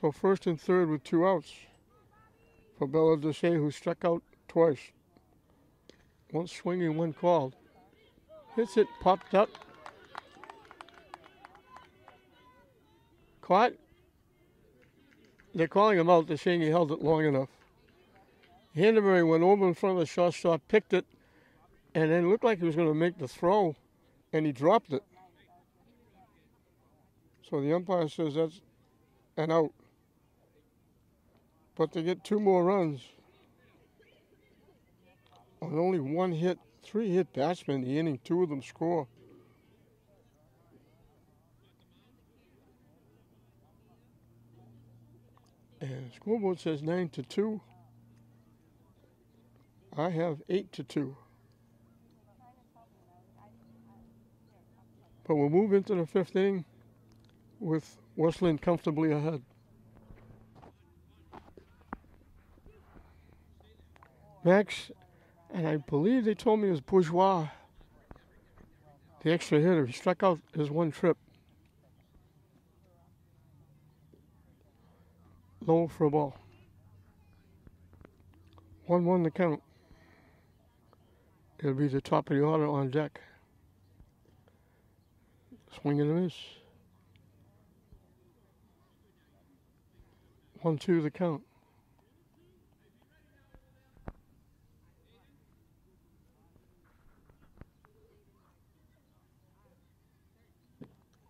Speaker 1: So first and third with 2 outs for Bella Desai, who struck out twice. 1 swinging, 1 called. Hits it, popped up. Caught. They're calling him out. They're saying he held it long enough. Handenberry went over in front of the shortstop, picked it, and then looked like he was going to make the throw, and he dropped it. So the umpire says that's an out. But they get 2 more runs on only 1 hit, 3 hit batsmen in the inning. 2 of them score. Scoreboard says 9-2. I have 8-2. But we'll move into the fifth inning with Westland comfortably ahead. Max, and I believe they told me it was Bourgeois, the extra hitter. He struck out his one trip. Low for a ball. 1-1 the count. It'll be the top of the order on deck. Swing and a miss. 1-2 the count.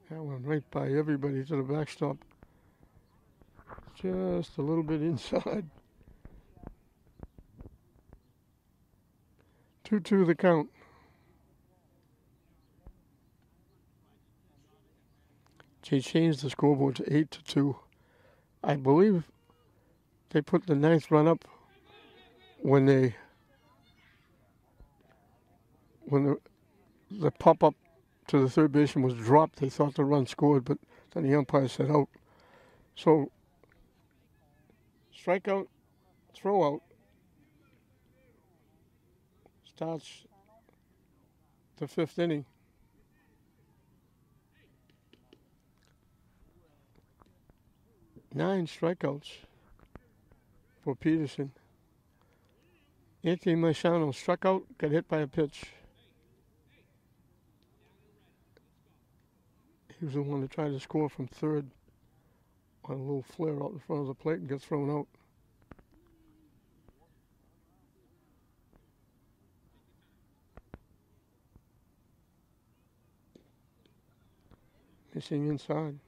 Speaker 1: That went right by everybody to the backstop. Just a little bit inside. 2-2 the count. They changed the scoreboard to 8-2. I believe they put the ninth run up when the pop up to the third baseman was dropped. They thought the run scored, but then the umpire said out. So strikeout, throw out. Starts the fifth inning. Nine strikeouts for Peterson. Anthony Maisano struck out, got hit by a pitch. He was the one that tried to score from third on a little flare out in front of the plate and got thrown out. Missing inside.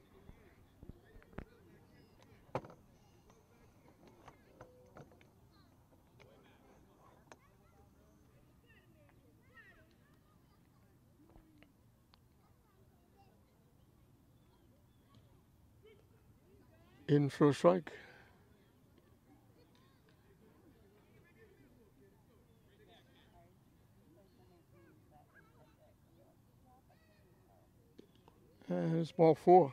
Speaker 1: In for a strike. And it's ball 4.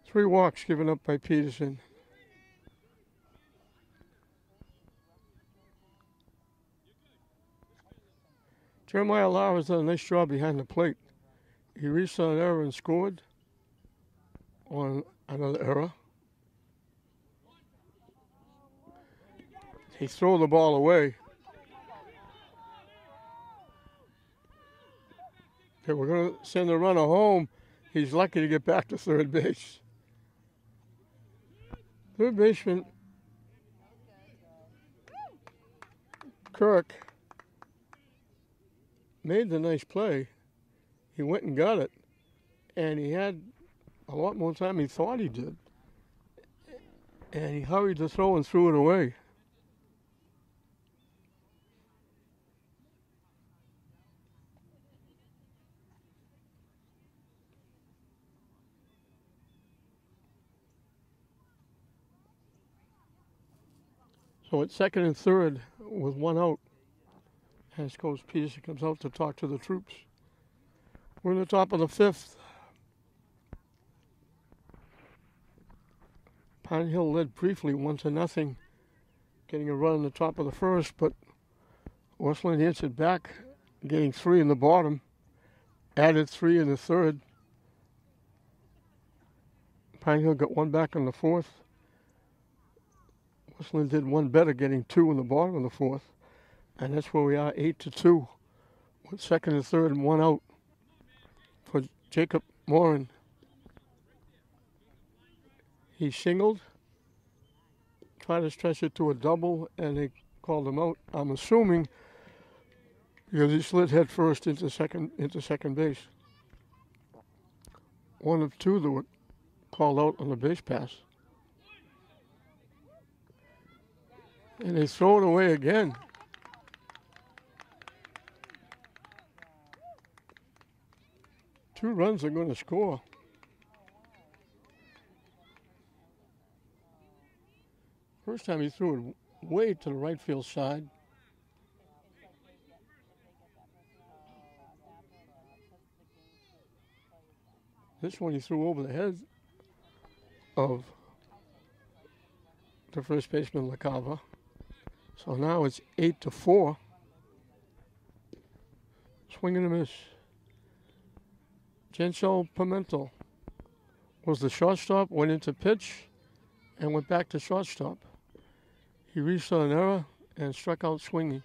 Speaker 1: Three walks given up by Peterson. Jeremiah Lau has done a nice job behind the plate. He reached on an error and scored on another error. He threw the ball away. Okay, we're going to send the runner home. He's lucky to get back to third base. Third baseman Kirk made the nice play. He went and got it, and he had a lot more time he thought he did. And he hurried to throw and threw it away. So at second and third with one out, as Coach Peterson comes out to talk to the troops. We're in the top of the fifth. Pine Hill led briefly 1-0, getting a run in the top of the first, but Westland answered back, getting 3 in the bottom, added 3 in the third. Pine Hill got 1 back in the fourth. Westland did 1 better, getting 2 in the bottom of the fourth. And that's where we are, 8-2, with second and third and 1 out for Jacob Morin. He singled, tried to stretch it to a double, and they called him out. I'm assuming because he slid head first into second base. 1 of 2 that were called out on the base pass. And they throw it away again. 2 runs are going to score. First time he threw it way to the right field side. This one he threw over the head of the first baseman LaCava. So now it's 8-4. Swing and a miss. Genso Pimentel was the shortstop, went into pitch, and went back to shortstop. He reached an error and struck out swinging.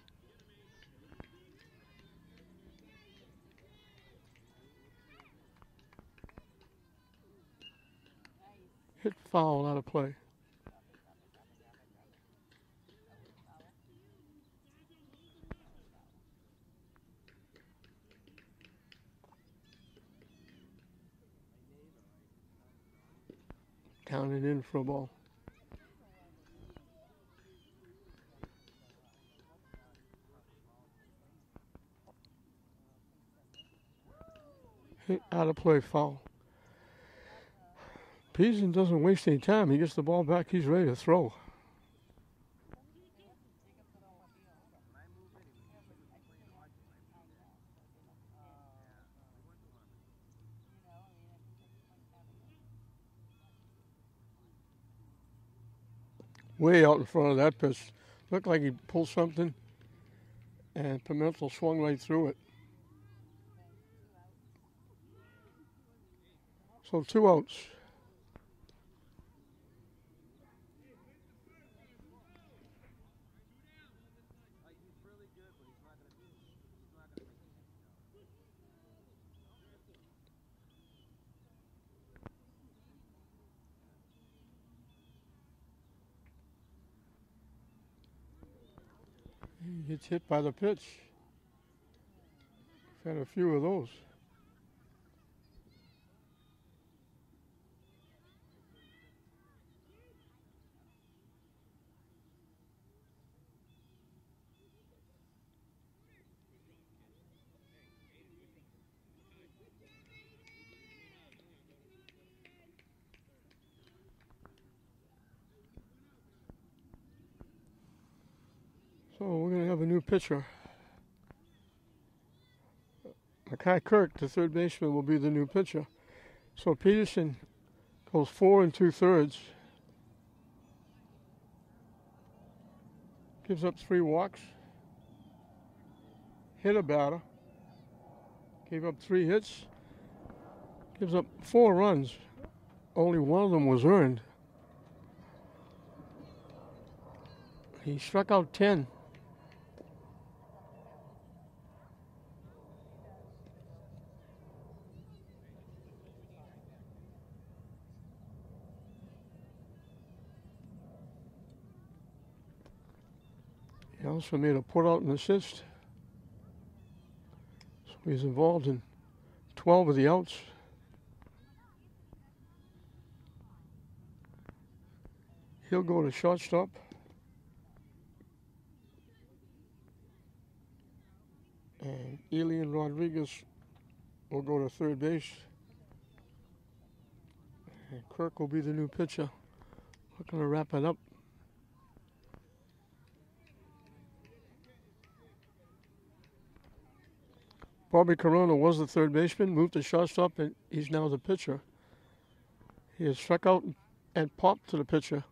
Speaker 1: Hit foul out of play. Counted in for a ball. Hit out of play, foul. Peterson doesn't waste any time. He gets the ball back. He's ready to throw. Way out in front of that pitch. Looked like he pulled something, and Pimentel swung right through it. So 2 outs. He gets hit by the pitch. We've had a few of those. So we're going to have a new pitcher. Mackay Kirk, the third baseman, will be the new pitcher. So Peterson goes 4 2/3. Gives up 3 walks. Hit a batter. Gave up 3 hits. Gives up 4 runs. Only one of them was earned. He struck out 10. He also made a put-out and assist. So he's involved in 12 of the outs. He'll go to shortstop. And Elian Rodriguez will go to third base. And Kirk will be the new pitcher. We're going to wrap it up. Bobby Corona was the third baseman, moved to shortstop, and he's now the pitcher. He has struck out and popped to the pitcher.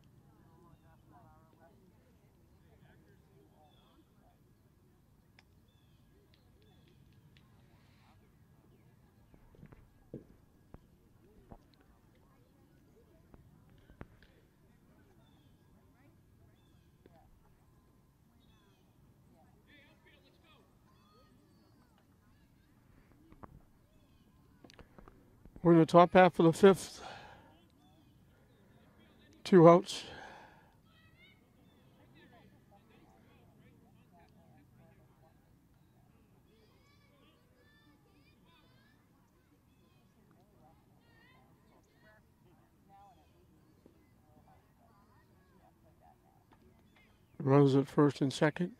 Speaker 1: We're in the top half of the 5th. 2 outs. Runs at first and second.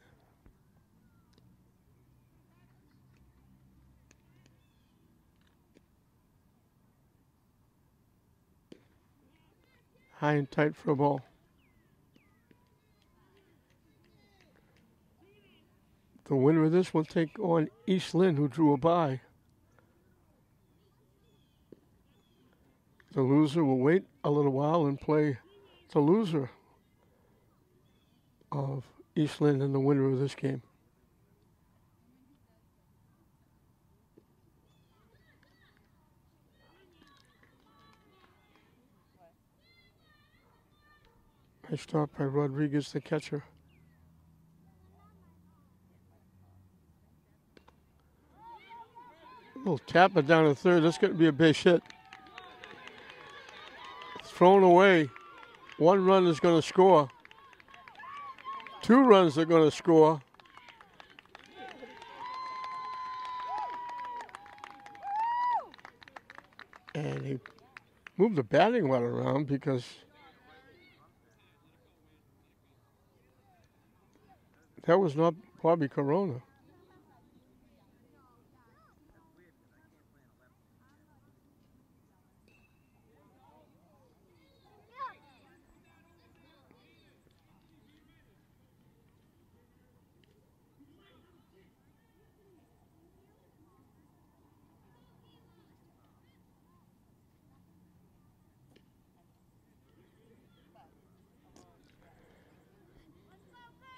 Speaker 1: High and tight for a ball. The winner of this will take on East Lynn, who drew a bye. The loser will wait a little while and play the loser of East Lynn and the winner of this game. Nice stop by Rodriguez, the catcher. A little tapper down to third. That's going to be a base hit. Thrown away. 1 run is going to score. 2 runs are going to score. And he moved the batting run around because that was not Bobby Corona.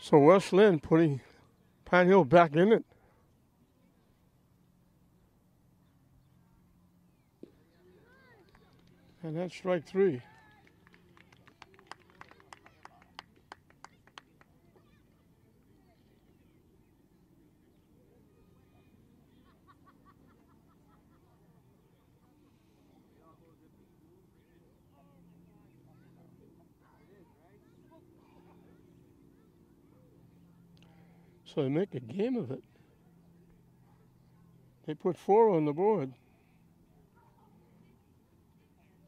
Speaker 1: So West Lynn putting Pine Hill back in it. And that's strike 3. So they make a game of it. They put 4 on the board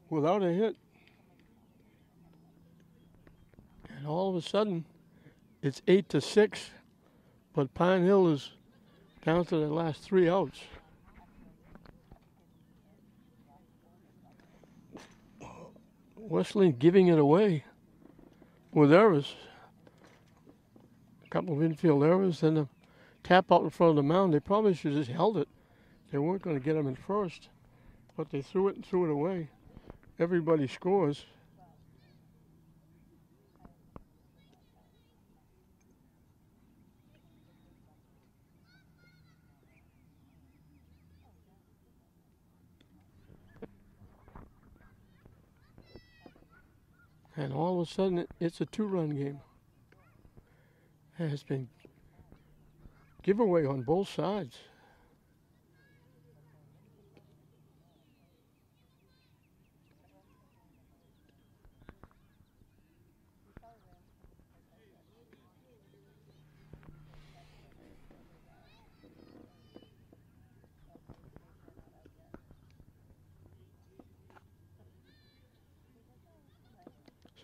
Speaker 1: without a hit. And all of a sudden, it's 8-6, but Pine Hill is down to the last 3 outs. West Lynn giving it away with errors. A couple of infield errors, and a tap out in front of the mound. They probably should have just held it. They weren't going to get him in first, but they threw it and threw it away. Everybody scores. And all of a sudden, it's a 2-run game. It has been giveaway on both sides.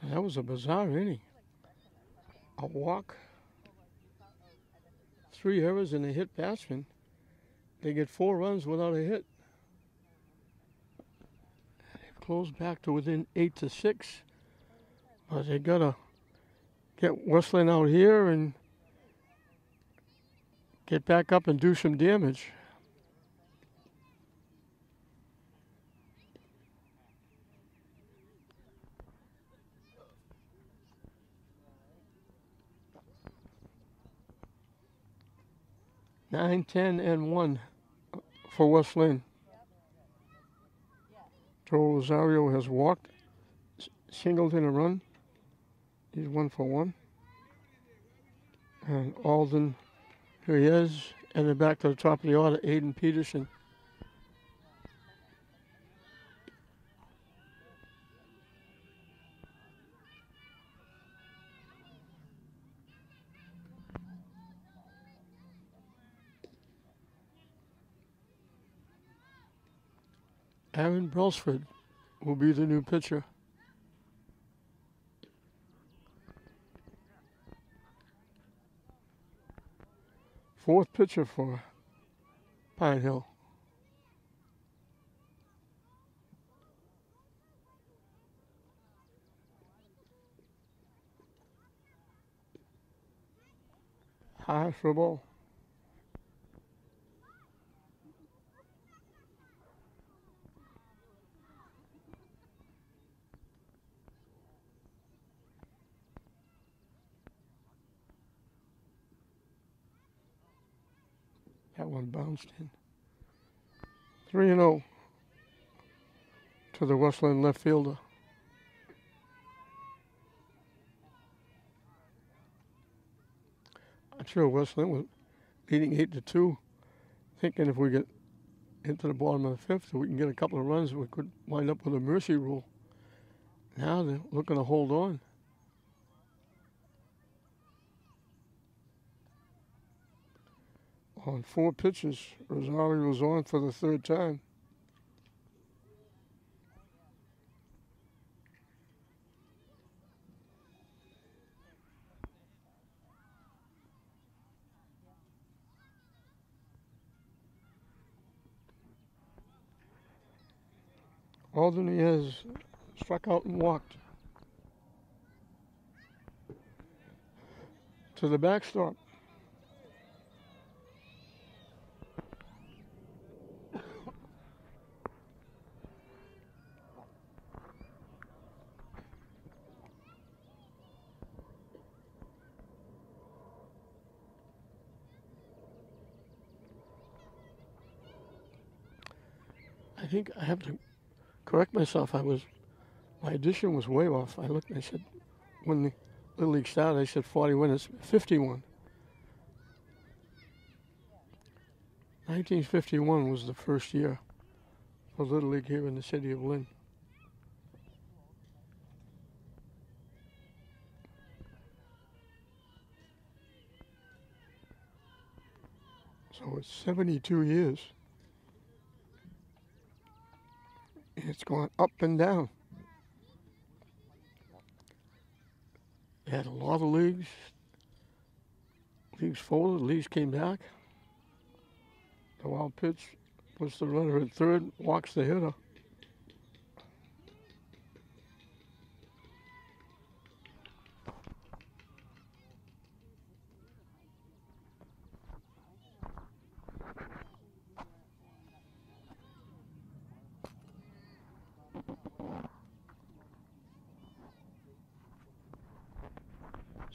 Speaker 1: So that was a bizarre inning. A walk, 3 errors, and a hit batsman. They get 4 runs without a hit. They've closed back to within 8-6. But they gotta get West Lynn out here and get back up and do some damage. Nine, 10, and 1 for West Lynn. Joe Rosario has walked, singled in a run. He's 1 for 1. And Alden, here he is. And then back to the top of the order, Aiden Peterson. Aaron Brelsford will be the new pitcher. Fourth pitcher for Pine Hill. High for a ball. That one bounced in. 3-0 to the Westland left fielder. I'm sure Westland was leading 8-2, thinking if we get into the bottom of the fifth, we can get a couple of runs, we could wind up with a mercy rule. Now they're looking to hold on. On 4 pitches, Rosario was on for the 3rd time. Alderney has struck out and walked. To the backstop. I think I have to correct myself. My addition was way off. I looked and I said, when the Little League started, I said 41. It's 51. 1951 was the first year for Little League here in the city of Lynn. So it's 72 years. It's gone up and down. They had a lot of leagues. Leagues folded, leagues came back. The wild pitch puts the runner at third, walks the hitter.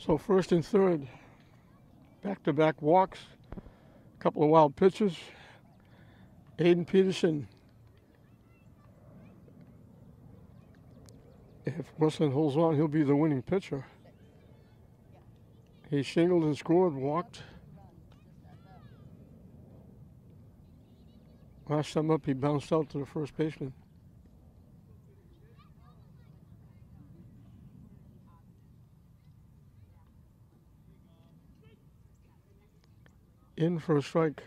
Speaker 1: So first and third, back-to-back walks, a couple of wild pitches. Aiden Peterson, if Westland holds on, he'll be the winning pitcher. He singled and scored, walked. Last time up, he bounced out to the first baseman. In for a strike.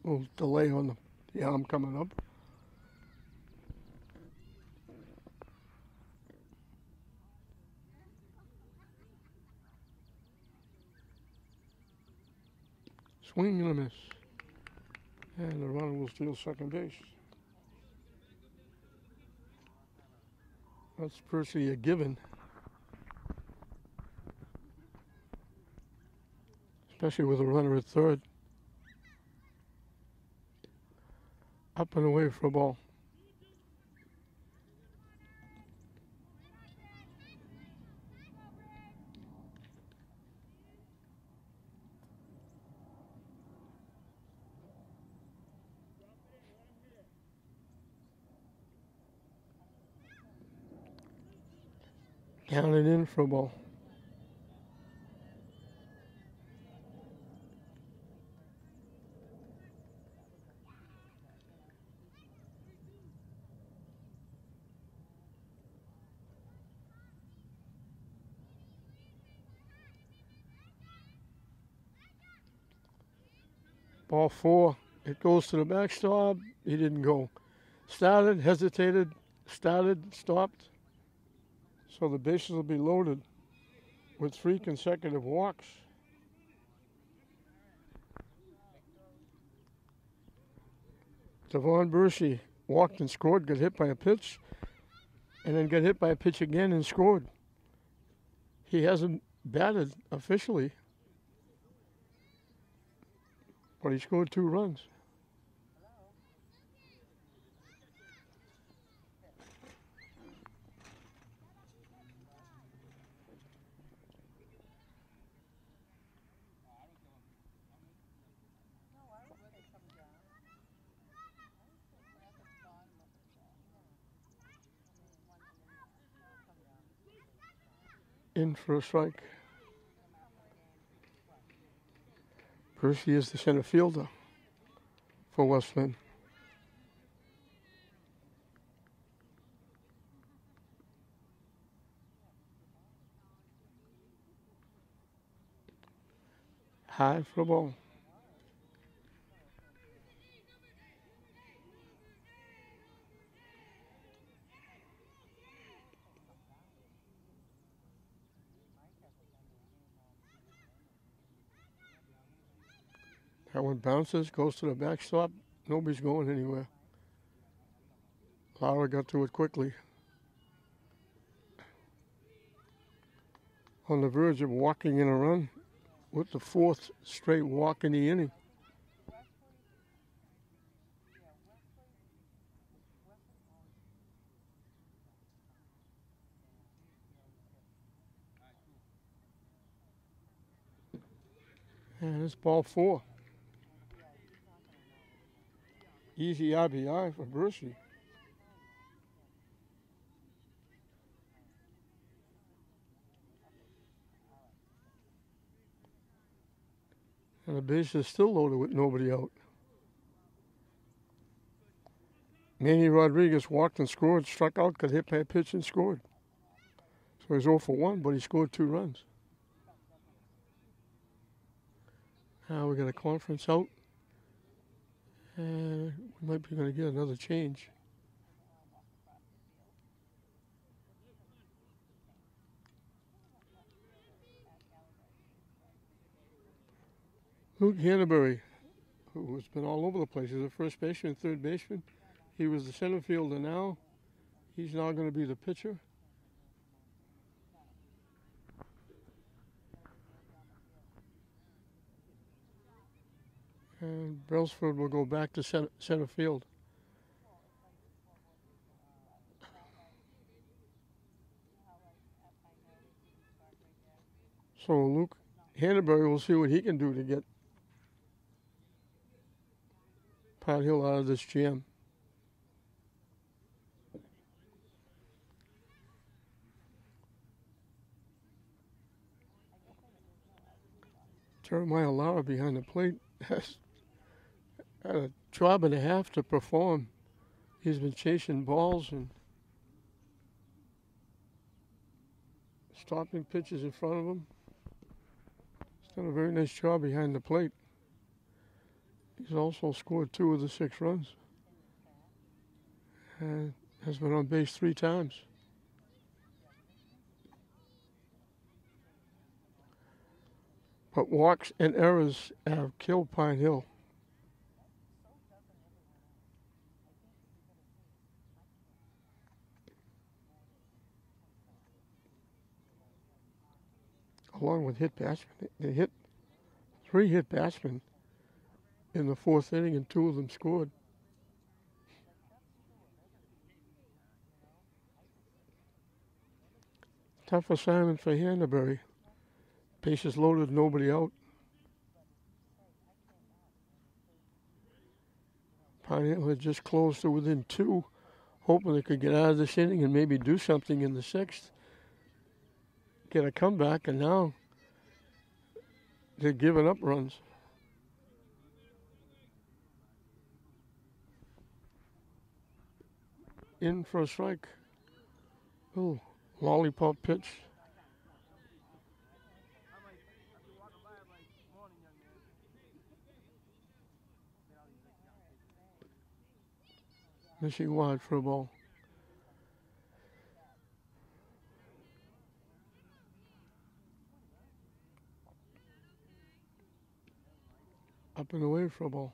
Speaker 1: A little delay on the arm coming up. Swing and a miss. And the runner will steal second base. That's Percy a given. Especially with a runner at third. Up and away for a ball. Down and in for a ball. Ball 4, it goes to the backstop. He didn't go. Started, hesitated, started, stopped. So the bases will be loaded with 3 consecutive walks. Devon Bershey walked and scored, got hit by a pitch, and then got hit by a pitch again and scored. He hasn't batted officially but he scored 2 runs. In for a strike. Percy is the center fielder for West Lynn. High for the ball. That one bounces, goes to the backstop. Nobody's going anywhere. Lara got to it quickly. On the verge of walking in a run with the 4th straight walk in the inning. And it's ball 4. Easy RBI for Bercy. And the base is still loaded with nobody out. Manny Rodriguez walked and scored, struck out, got hit by a pitch and scored. So he's 0 for 1, but he scored 2 runs. Now we got a conference out. And we might be going to get another change. Luke Hannaberry, who has been all over the place, is a first baseman, third baseman. He was the center fielder now. He's now going to be the pitcher. And Brailsford will go back to center field. So Luke Hannaberry will see what he can do to get Pine Hill out of this jam. Jeremiah Lara behind the plate has had a job and a half to perform. He's been chasing balls and stopping pitches in front of him. He's done a very nice job behind the plate. He's also scored 2 of the 6 runs and has been on base 3 times. But walks and errors have killed Pine Hill. Along with hit batsmen. They hit 3 hit batsmen in the 4th inning, and 2 of them scored. Tough assignment for Hannaberry. Bases loaded, nobody out. Pine Hill had just closed to within 2, hoping they could get out of this inning and maybe do something in the 6th. Get a comeback, and now they're giving up runs. In for a strike. Oh, lollipop pitch. Missing wide for a ball. Up and away for a ball.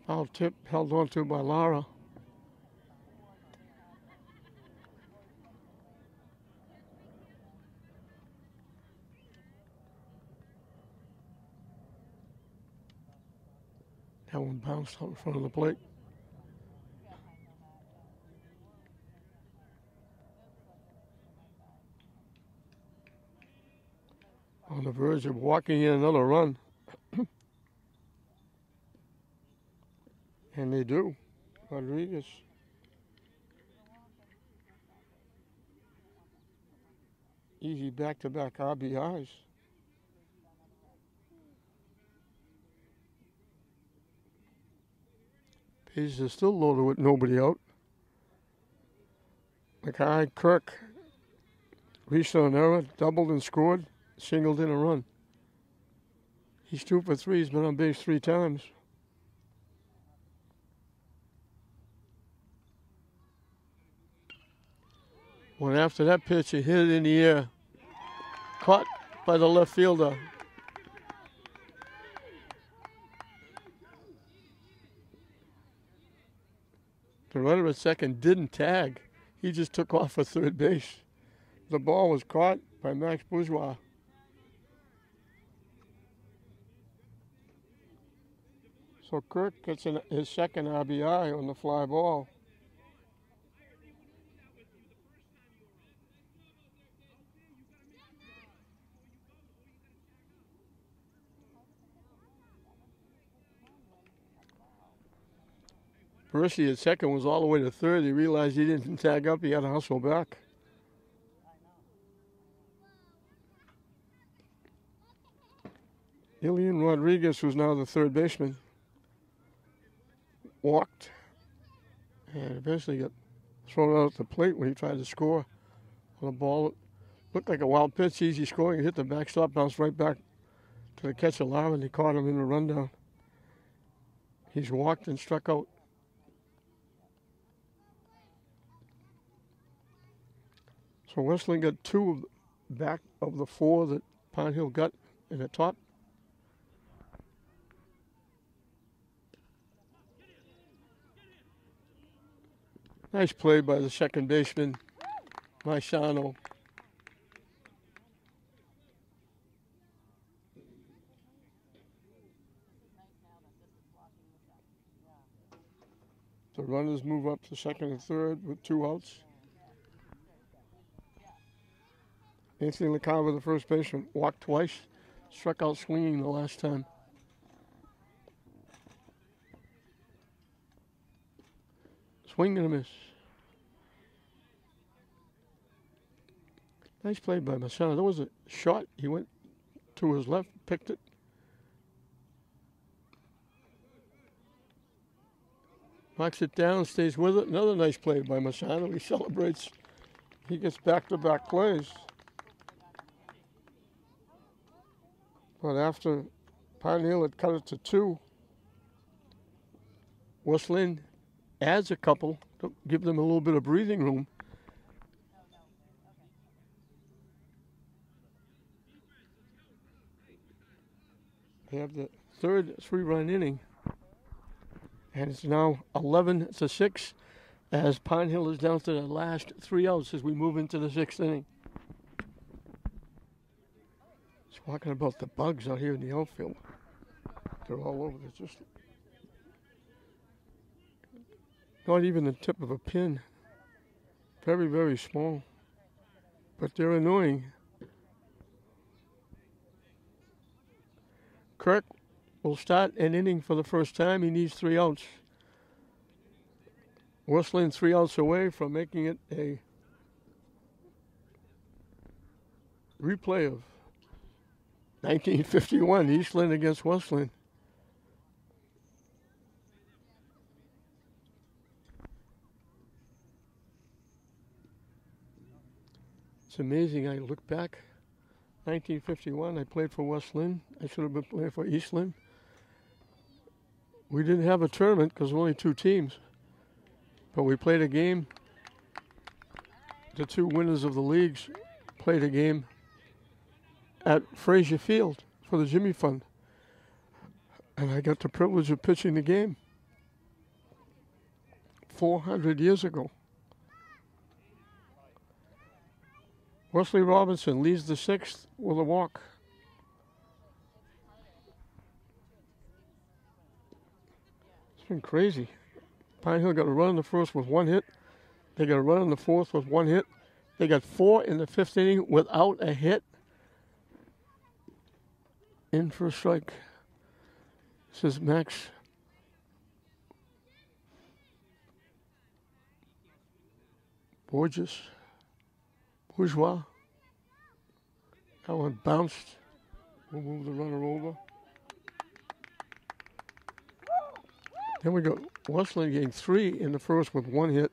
Speaker 1: Foul tip held on to by Lara. That one bounced out in front of the plate. On the verge of walking in another run. And they do. Rodriguez. Easy back-to-back RBIs. Bases are still loaded with nobody out. Mackay, Kirk, reached on an error, doubled and scored, singled in a run. He's 2 for 3. He's been on base 3 times. When after that pitch, he hit it in the air. Caught by the left fielder. The runner at second didn't tag. He just took off for third base. The ball was caught by Max Bourgeois. So Kirk gets his second RBI on the fly ball. Bercy at second was all the way to third. He realized he didn't tag up. He had to hustle back. Ilian Rodriguez, who's now the third baseman, walked and eventually got thrown out at the plate when he tried to score on a ball that looked like a wild pitch, easy scoring. He hit the backstop, bounced right back to the catcher Lara, and he caught him in the rundown. He's walked and struck out. So Westland got 2 back of the 4 that Pine Hill got in the top. Nice play by the second baseman, Maisano. The runners move up to second and third with 2 outs. Anthony LaCava, the first baseman, walked twice, struck out swinging the last time. Swing and a miss. Nice play by Massano. There was a shot. He went to his left, picked it. Knocks it down, stays with it. Another nice play by Massano. He celebrates. He gets back-to-back plays. But after Pine Hill had cut it to 2, West Lynn adds a couple to give them a little bit of breathing room. They have the third 3-run inning, and it's now 11-6 as Pine Hill is down to the last 3 outs as we move into the 6th inning. Just talking about the bugs out here in the outfield. They're all over. They're just not even the tip of a pin. Very, very small. But they're annoying. Kirk will start an inning for the first time. He needs 3 outs. Westland 3 outs away from making it a replay of 1951, Eastland against Westland. It's amazing. I look back, 1951, I played for Westland. I should have been playing for Eastland. We didn't have a tournament because there were only 2 teams. But we played a game. The 2 winners of the leagues played a game at Frazier Field for the Jimmy Fund. And I got the privilege of pitching the game 400 years ago. Wesley Robinson leads the 6th with a walk. been crazy. Pine Hill got a run in the first with 1 hit. They got a run in the fourth with 1 hit. They got 4 in the 5th inning without a hit. In for a strike. This is Max Bourgeois. That one bounced. We'll move the runner over. Then we got Westland getting 3 in the first with 1 hit.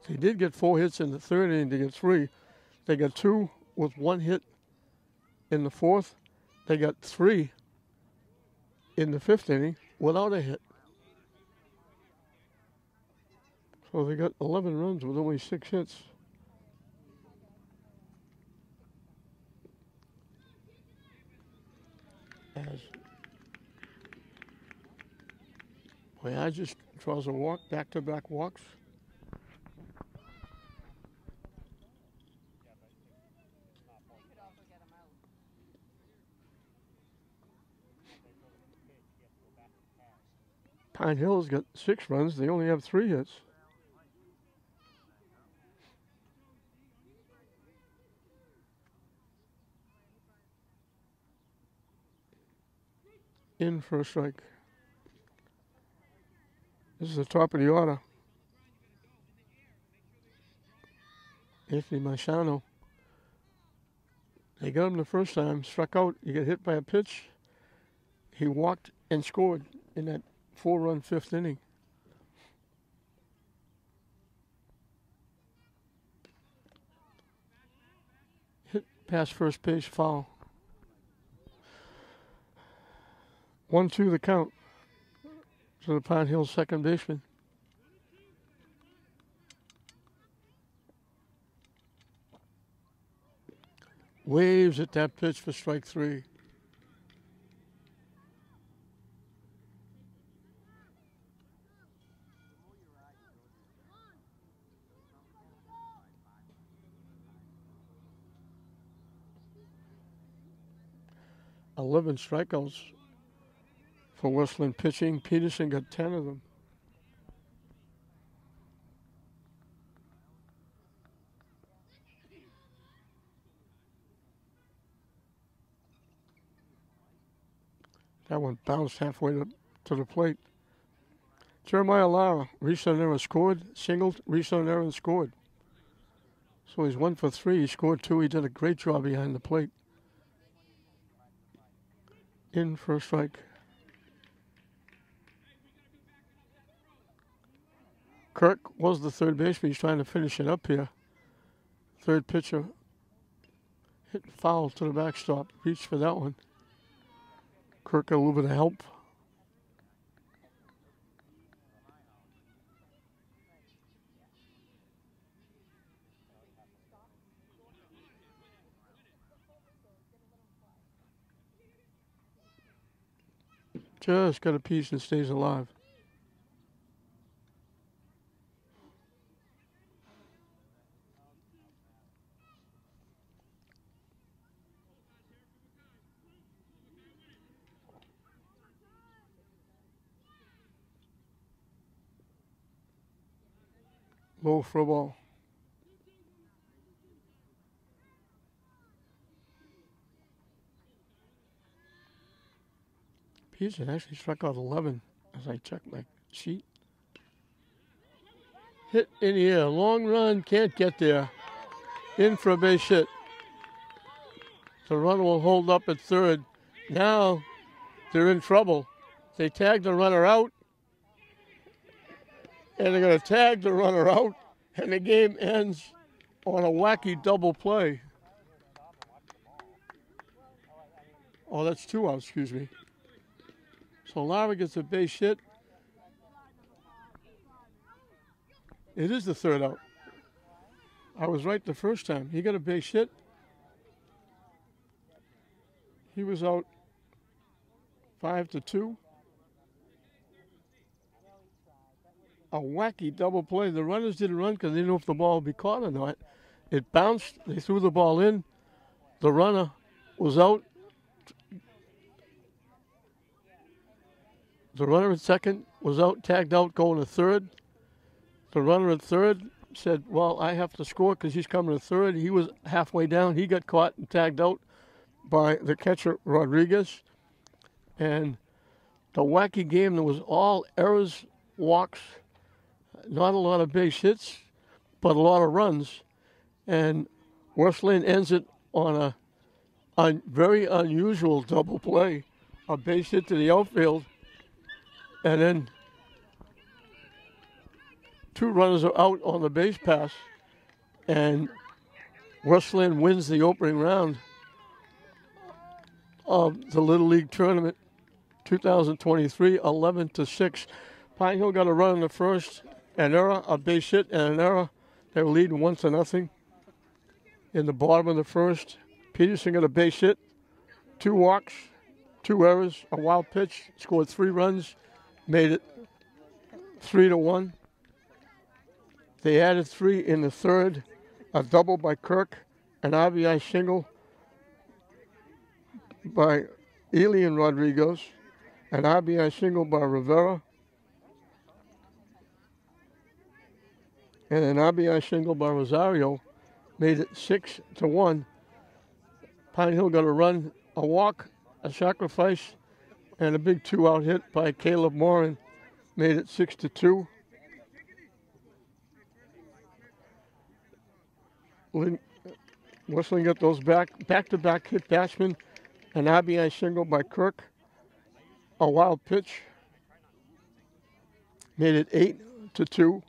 Speaker 1: They did get 4 hits in the 3rd inning to get 3. They got 2 with 1 hit in the 4th. They got 3 in the 5th inning without a hit. So they got 11 runs with only 6 hits. As Voyages draws a walk, back-to-back walks. Pine Hill's got 6 runs. They only have 3 hits. In for a strike. This is the top of the order. Anthony Marciano. They got him the first time, struck out. He got hit by a pitch. He walked and scored in that 4-run 5th inning. Hit past first base, foul. 1-2 the count to the Pine Hill second baseman. Waves at that pitch for strike 3. Eleven strikeouts for Westland pitching. Peterson got 10 of them. That one bounced halfway to the plate. Jeremiah Lara reached on there and scored, singled, reached on there and scored. So he's 1 for 3. He scored 2. He did a great job behind the plate. In for a strike. Kirk was the third baseman. He's trying to finish it up here. Third pitcher hit foul to the backstop. Reached for that one. Kirk got a little bit of help. Just got a piece and stays alive. Low for a ball. Peterson actually struck out 11 as I checked my sheet. Hit in the air. Long run. Can't get there. In for a base hit. The runner will hold up at third. Now they're in trouble. They tag the runner out. And they're going to tag the runner out. And the game ends on a wacky double play. Oh, that's 2 outs, excuse me. So Lara gets a base hit. It is the 3rd out. I was right the first time. He got a base hit. He was out 5-2. A wacky double play. The runners didn't run because they didn't know if the ball would be caught or not. It bounced. They threw the ball in. The runner was out. The runner at second was tagged out going to third. The runner at third said, well, I have to score because he's coming to third. He was halfway down. He got caught and tagged out by the catcher, Rodriguez. And the wacky game, there was all errors, walks, not a lot of base hits, but a lot of runs. And West Lynn ends it on a very unusual double play, a base hit to the outfield, and then two runners are out on the base pass, and West Lynn wins the opening round of the Little League Tournament 2023, 11-6. Pine Hill got a run in the first, an error, a base hit, and an error. They were leading 1-0. In the bottom of the first, Peterson got a base hit, 2 walks, 2 errors, a wild pitch, scored 3 runs, made it 3-1. They added 3 in the third, a double by Kirk, an RBI single by Elian Rodriguez, an RBI single by Rivera, and an RBI single by Rosario, made it 6-1. Pine Hill got a run, a walk, a sacrifice, and a big 2-out hit by Caleb Morin, made it 6-2. West Lynn got those back-to-back hit batsmen, an RBI single by Kirk, a wild pitch, made it 8-2.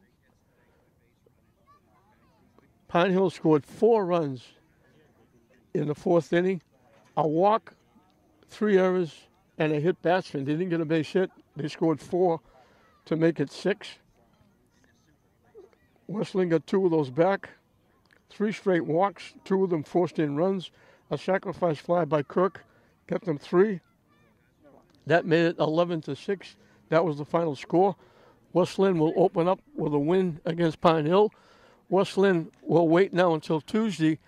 Speaker 1: Pine Hill scored 4 runs in the 4th inning, a walk, 3 errors, and a hit batsman. They didn't get a base hit. They scored 4 to make it 6. West Lynn got 2 of those back, 3 straight walks, 2 of them forced in runs, a sacrifice fly by Kirk, got them 3. That made it 11-6. That was the final score. West Lynn will open up with a win against Pine Hill. West Lynn will wait now until Tuesday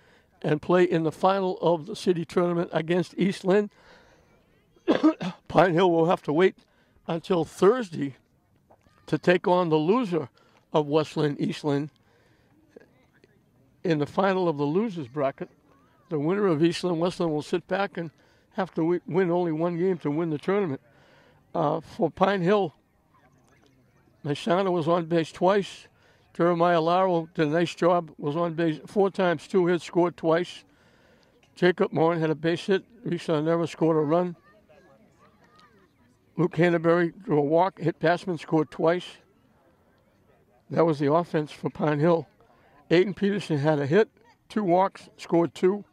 Speaker 1: and play in the final of the city tournament against East Lynn. Pine Hill will have to wait until Thursday to take on the loser of West Lynn, East Lynn, in the final of the losers bracket. The winner of East Lynn, West Lynn will sit back and have to win only 1 game to win the tournament. For Pine Hill, Mashana was on base twice. Jeremiah Laro did a nice job, was on base 4 times, 2 hits, scored twice. Jacob Morin had a base hit. Risa never scored a run. Luke Hannaberry drew a walk, hit batsman, scored twice. That was the offense for Pine Hill. Aiden Peterson had a hit, 2 walks, scored 2.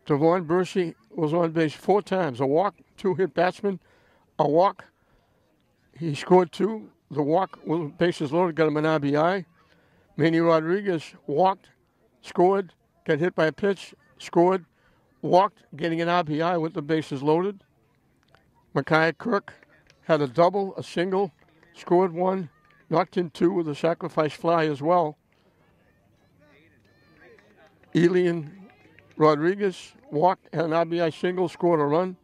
Speaker 1: Devon Bercy was on base 4 times, a walk, 2 hit batsman, a walk. He scored 2. The walk with bases loaded got him an RBI. Manny Rodriguez walked, scored, got hit by a pitch, scored, walked, getting an RBI with the bases loaded. Micaiah Kirk had a double, a single, scored 1, knocked in 2 with a sacrifice fly as well. Elian Rodriguez walked, had an RBI single, scored a run.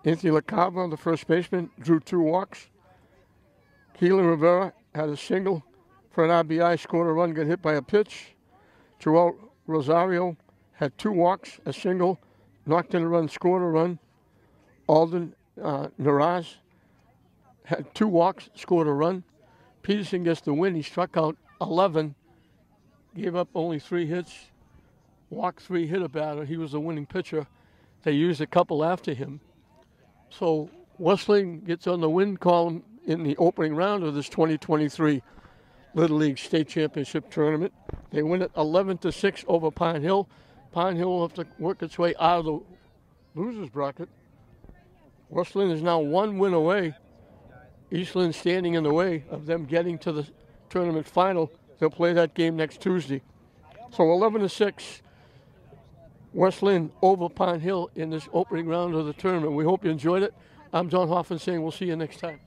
Speaker 1: Anthony LaCava, the first baseman, drew 2 walks. Keelan Rivera had a single for an RBI, scored a run, got hit by a pitch. Joel Rosario had 2 walks, a single, knocked in a run, scored a run. Alden Naraz had 2 walks, scored a run. Peterson gets the win. He struck out 11, gave up only 3 hits, walked 3, hit a batter. He was the winning pitcher. They used a couple after him. So West Lynn gets on the win column in the opening round of this 2023 Little League State Championship Tournament. They win it 11-6 over Pine Hill. Pine Hill will have to work its way out of the losers bracket. West Lynn is now 1 win away. East Lynn standing in the way of them getting to the tournament final. They'll play that game next Tuesday. So 11-6, West Lynn over Pine Hill in this opening round of the tournament. We hope you enjoyed it. I'm John Hoffman saying we'll see you next time.